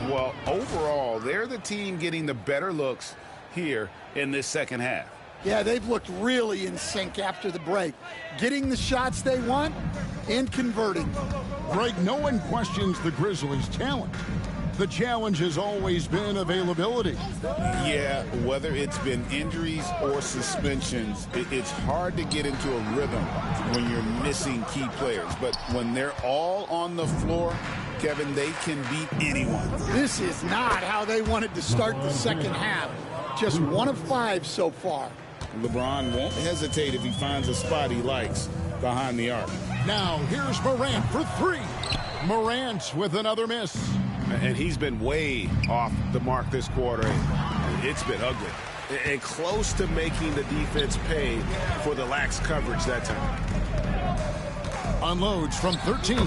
Well, overall, they're the team getting the better looks here in this second half. Yeah, they've looked really in sync after the break. Getting the shots they want and converting. Greg, no one questions the Grizzlies' talent. The challenge has always been availability. Yeah, whether it's been injuries or suspensions, it's hard to get into a rhythm when you're missing key players. But when they're all on the floor, Kevin, they can beat anyone. This is not how they wanted to start the second half. Just 1 of 5 so far. LeBron won't hesitate if he finds a spot he likes behind the arc. Now, here's Morant for 3. Morant with another miss. And he's been way off the mark this quarter. It's been ugly. And close to making the defense pay for the lax coverage that time. Unloads from 13.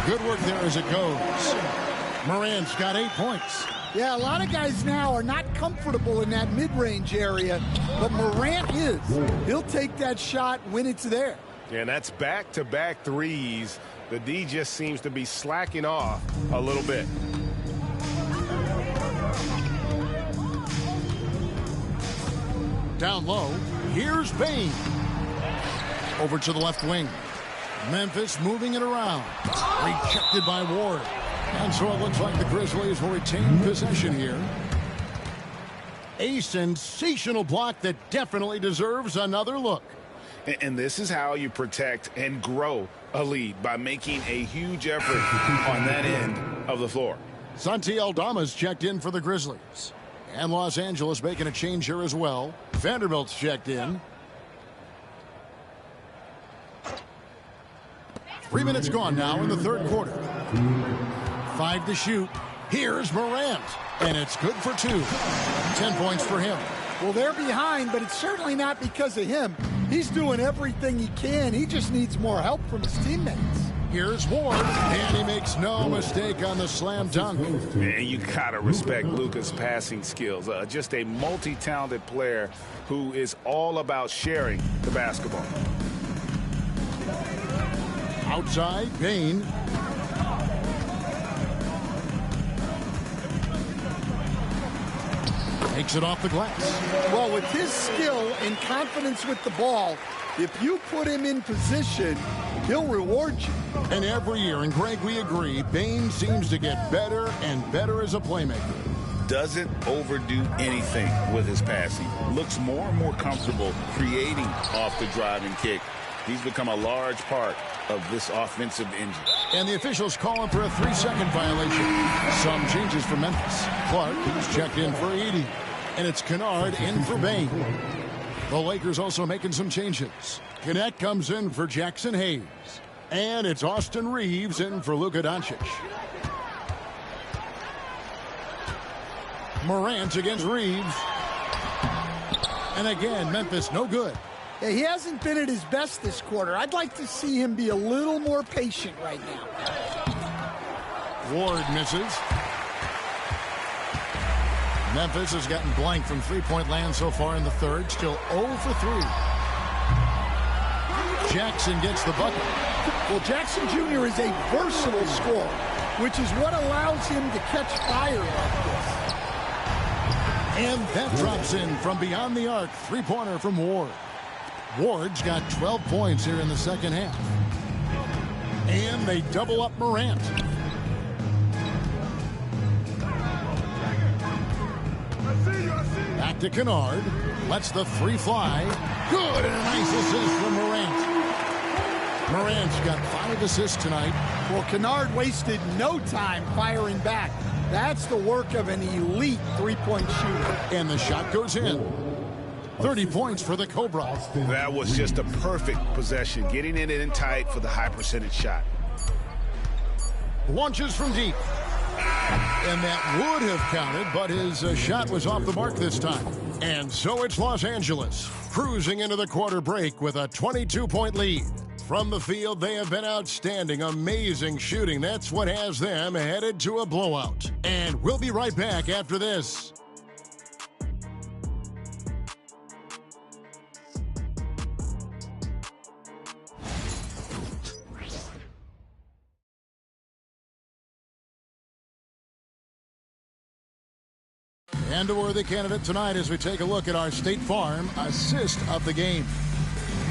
Good work there as it goes. Morant's got 8 points. Yeah, a lot of guys now are not comfortable in that mid-range area, but Morant is. He'll take that shot when it's there. And that's back-to-back threes. The D just seems to be slacking off a little bit. Down low, here's Bain. Over to the left wing. Memphis moving it around. Rejected by Ward. And so it looks like the Grizzlies will retain possession here. A sensational block that definitely deserves another look. And this is how you protect and grow a lead, by making a huge effort on that end of the floor. Santi Aldama's checked in for the Grizzlies. And Los Angeles making a change here as well. Vanderbilt's checked in. 3 minutes gone now in the third quarter. 5 to shoot. Here's Morant. And it's good for 2. 10 points for him. Well, they're behind, but it's certainly not because of him. He's doing everything he can. He just needs more help from his teammates. Here's Ward, and he makes no mistake on the slam dunk. And you gotta respect Luka's passing skills. Just a multi-talented player who is all about sharing the basketball. Outside, Bain. Takes it off the glass. Well, with his skill and confidence with the ball, if you put him in position, he'll reward you. And every year, and Greg, we agree, Bain seems to get better and better as a playmaker. Doesn't overdo anything with his passing. Looks more and more comfortable creating off the driving kick. He's become a large part of this offensive engine. And the officials call him for a 3-second violation. Some changes for Memphis. Clark, who's checked in for 80. And it's Kennard in for Bain. The Lakers also making some changes. Kenneth comes in for Jackson Hayes. And it's Austin Reeves in for Luka Doncic. Morant against Reeves. And again, Memphis no good. Yeah, he hasn't been at his best this quarter. I'd like to see him be a little more patient right now. Ward misses. Memphis has gotten blank from three-point land so far in the third. Still 0 for 3. Jackson gets the bucket. Well, Jackson Jr. is a versatile scorer, which is what allows him to catch fire like this. And that drops in from beyond the arc. Three-pointer from Ward. Ward's got 12 points here in the second half. And they double up Morant. Back to Kennard. Lets the three fly. Good, and a nice assist from Morant. Morant's got 5 assists tonight. Well, Kennard wasted no time firing back. That's the work of an elite three-point shooter. And the shot goes in. 30 points for the Cobra. That was just a perfect possession, getting it in tight for the high percentage shot. Launches from deep. And that would have counted, but his shot was off the mark this time. And so it's Los Angeles, cruising into the quarter break with a 22-point lead. From the field, they have been outstanding, amazing shooting. That's what has them headed to a blowout. And we'll be right back after this. And a worthy candidate tonight as we take a look at our State Farm assist of the game.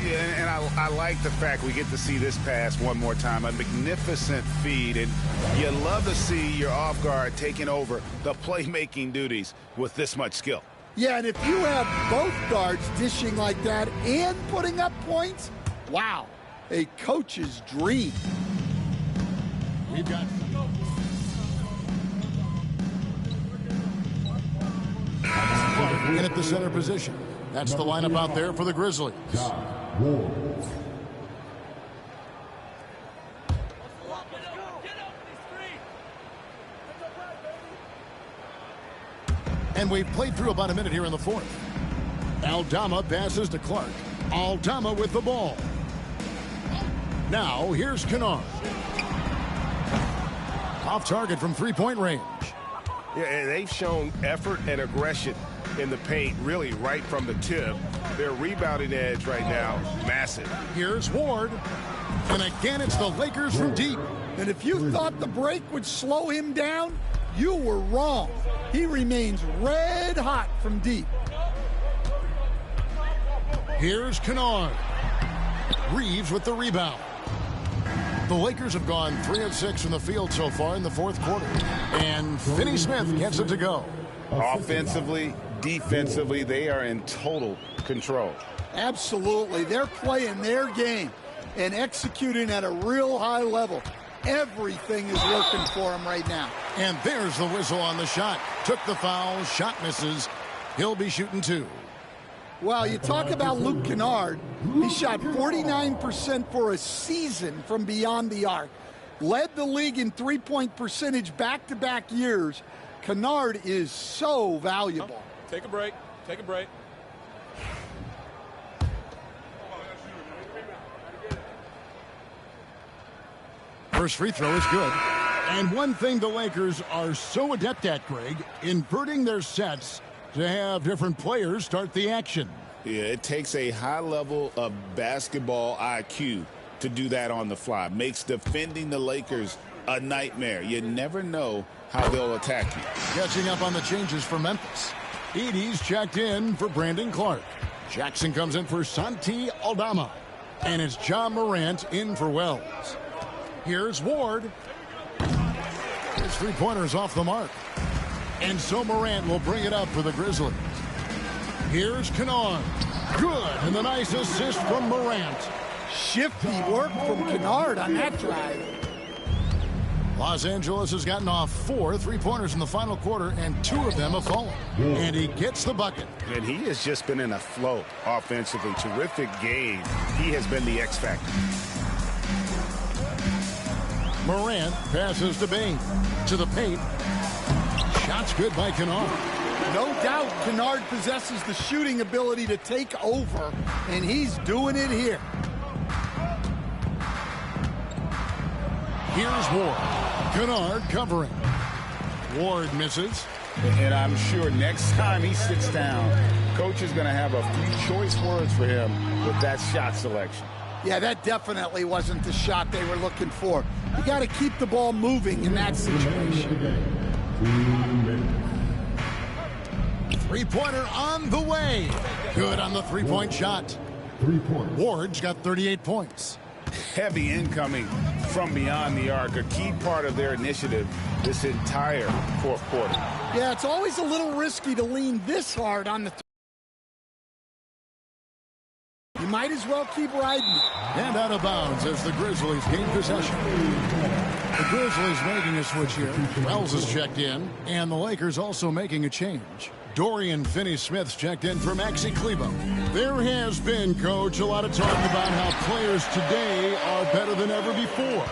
Yeah, and I like the fact we get to see this pass one more time. A magnificent feed, and you love to see your off guard taking over the playmaking duties with this much skill. Yeah, and if you have both guards dishing like that and putting up points, wow, a coach's dream. We've got... in at the center position. That's the lineup out there for the Grizzlies. And we've played through about a minute here in the fourth. Aldama passes to Clark. Aldama with the ball. Now here's Kennard. Off target from three-point range. Yeah, and they've shown effort and aggression in the paint, really right from the tip. Their rebounding edge right now, massive. Here's Ward. And again, it's the Lakers from deep. And if you thought the break would slow him down, you were wrong. He remains red hot from deep. Here's Kennard. Reeves with the rebound. The Lakers have gone 3 of 6 from the field so far in the fourth quarter. And Finney Smith gets it to go. Offensively, defensively, they are in total control. Absolutely. They're playing their game and executing at a real high level. Everything is working for them right now. And there's the whistle on the shot. Took the foul, shot misses. He'll be shooting 2. Well, you talk about Luke Kennard. He shot 49% for a season from beyond the arc. Led the league in three-point percentage back-to-back years. Kennard is so valuable. Take a break. Take a break. First free throw is good. And one thing the Lakers are so adept at, Greg, inverting their sets to have different players start the action. Yeah, it takes a high level of basketball IQ to do that on the fly. Makes defending the Lakers a nightmare. You never know how they'll attack you. Catching up on the changes for Memphis. Edey's checked in for Brandon Clark. Jackson comes in for Santi Aldama. And it's John Morant in for Wells. Here's Ward. His three-pointer's off the mark. And so Morant will bring it up for the Grizzlies. Here's Kennard. Good. And the nice assist from Morant. Shifty work from Kennard on that drive. Los Angeles has gotten off 4 three-pointers in the final quarter, and 2 of them have fallen. And he gets the bucket. And he has just been in a flow offensively. Terrific game. He has been the X factor. Morant passes to Bain. To the paint. Shot's good by Kennard. No doubt Kennard possesses the shooting ability to take over, and he's doing it here. Here's Ward. Kennard covering. Ward misses. And I'm sure next time he sits down, coach is going to have a few choice words for him with that shot selection. Yeah, that definitely wasn't the shot they were looking for. You got to keep the ball moving in that situation. Three-pointer on the way. Good on the three-point shot. Ward's got 38 points. Heavy incoming from beyond the arc, a key part of their initiative this entire fourth quarter. Yeah, it's always a little risky to lean this hard on the You might as well keep riding it. And out of bounds as the Grizzlies gain possession. The Grizzlies making a switch here. Wells is checked in, and the Lakers also making a change. Dorian Finney-Smith's checked in for Maxi Kleber. There has been, Coach, a lot of talk about how players today are better than ever before.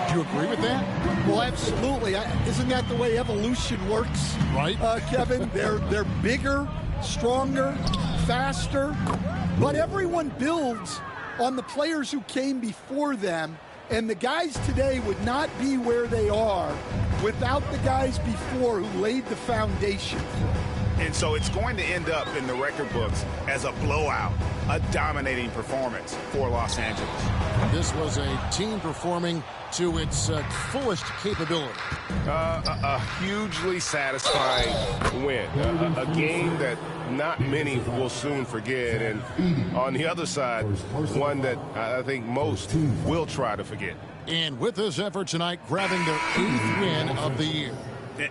Do you agree with that? Well, absolutely. Isn't that the way evolution works? Right. Kevin, they're bigger, stronger, faster, but everyone builds on the players who came before them, and the guys today would not be where they are without the guys before who laid the foundation for them. And so it's going to end up in the record books as a blowout, a dominating performance for Los Angeles. This was a team performing to its fullest capability. A hugely satisfying win. A game that not many will soon forget. And on the other side, one that I think most will try to forget. And with this effort tonight, grabbing their 8th win of the year.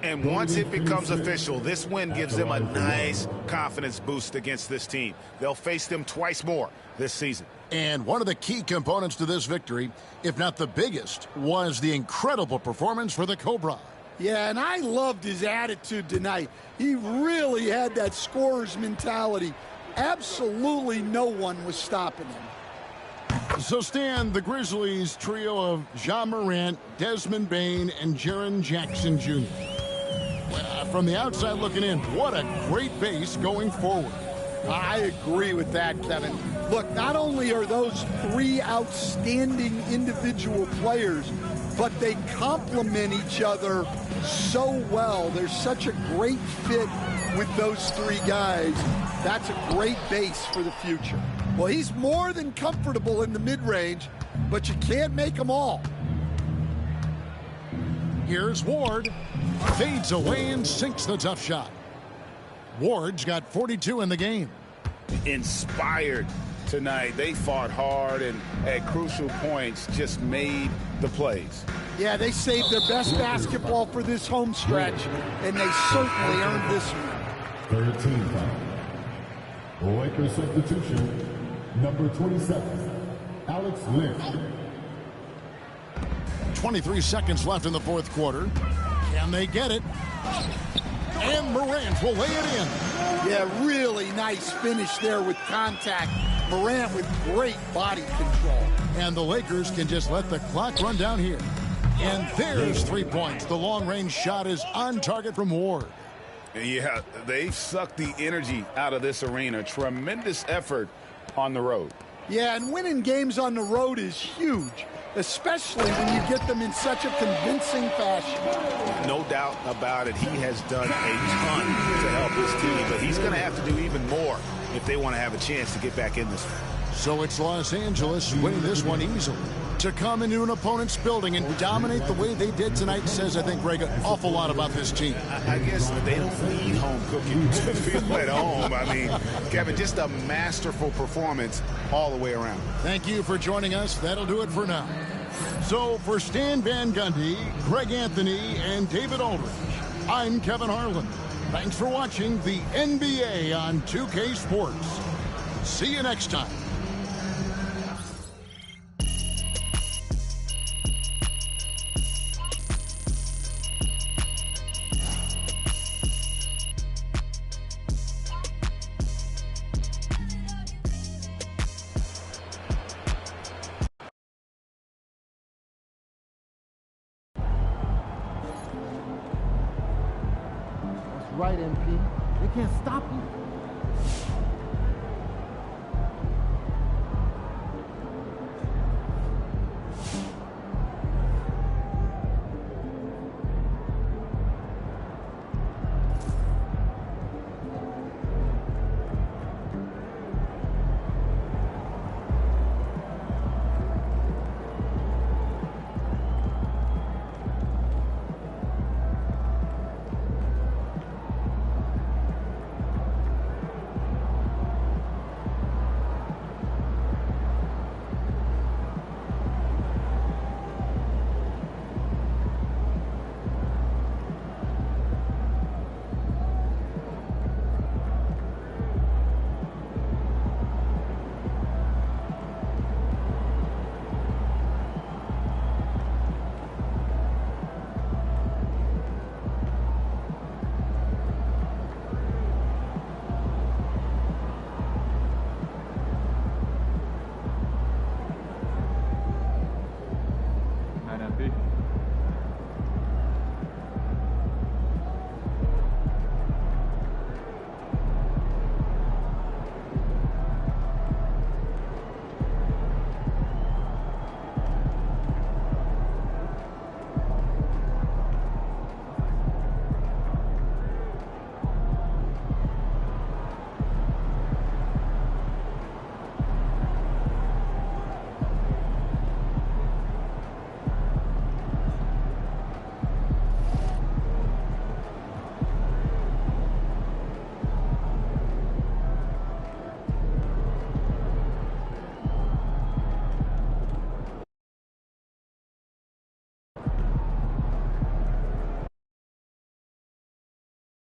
And once it becomes official, this win gives them a nice confidence boost against this team. They'll face them twice more this season. And one of the key components to this victory, if not the biggest, was the incredible performance for the Cobra. Yeah, and I loved his attitude tonight. He really had that scorer's mentality. Absolutely no one was stopping him. So, Stan, the Grizzlies trio of Ja Morant, Desmond Bain, and Jaren Jackson Jr. Well, from the outside looking in, what a great base going forward. I agree with that, Kevin. Look, not only are those 3 outstanding individual players, but they complement each other so well. There's such a great fit with those 3 guys. That's a great base for the future. Well, he's more than comfortable in the mid-range, but you can't make them all. Here's Ward. Fades away and sinks the tough shot. Ward's got 42 in the game. Inspired tonight. They fought hard and at crucial points just made the plays. Yeah, they saved their best basketball for this home stretch, and they certainly earned this one. 13 foul. Lakers substitution, number 27, Alex Len. 23 seconds left in the fourth quarter. Can they get it? And Morant will lay it in. Yeah, really nice finish there with contact. Morant with great body control. And the Lakers can just let the clock run down here. And there's 3 points. The long-range shot is on target from Ward. Yeah, they've sucked the energy out of this arena. Tremendous effort on the road. Yeah, and winning games on the road is huge, especially when you get them in such a convincing fashion. No doubt about it. He has done a ton to help his team, but he's going to have to do even more if they want to have a chance to get back in this one. So it's Los Angeles winning this one easily. To come into an opponent's building and dominate the way they did tonight says, I think, Greg, an awful lot about this team. I guess they don't need home cooking to feel at home. I mean, Kevin, just a masterful performance all the way around. Thank you for joining us. That'll do it for now. So for Stan Van Gundy, Greg Anthony, and David Aldridge, I'm Kevin Harlan. Thanks for watching the NBA on 2K Sports. See you next time. Right, MP. They can't stop you.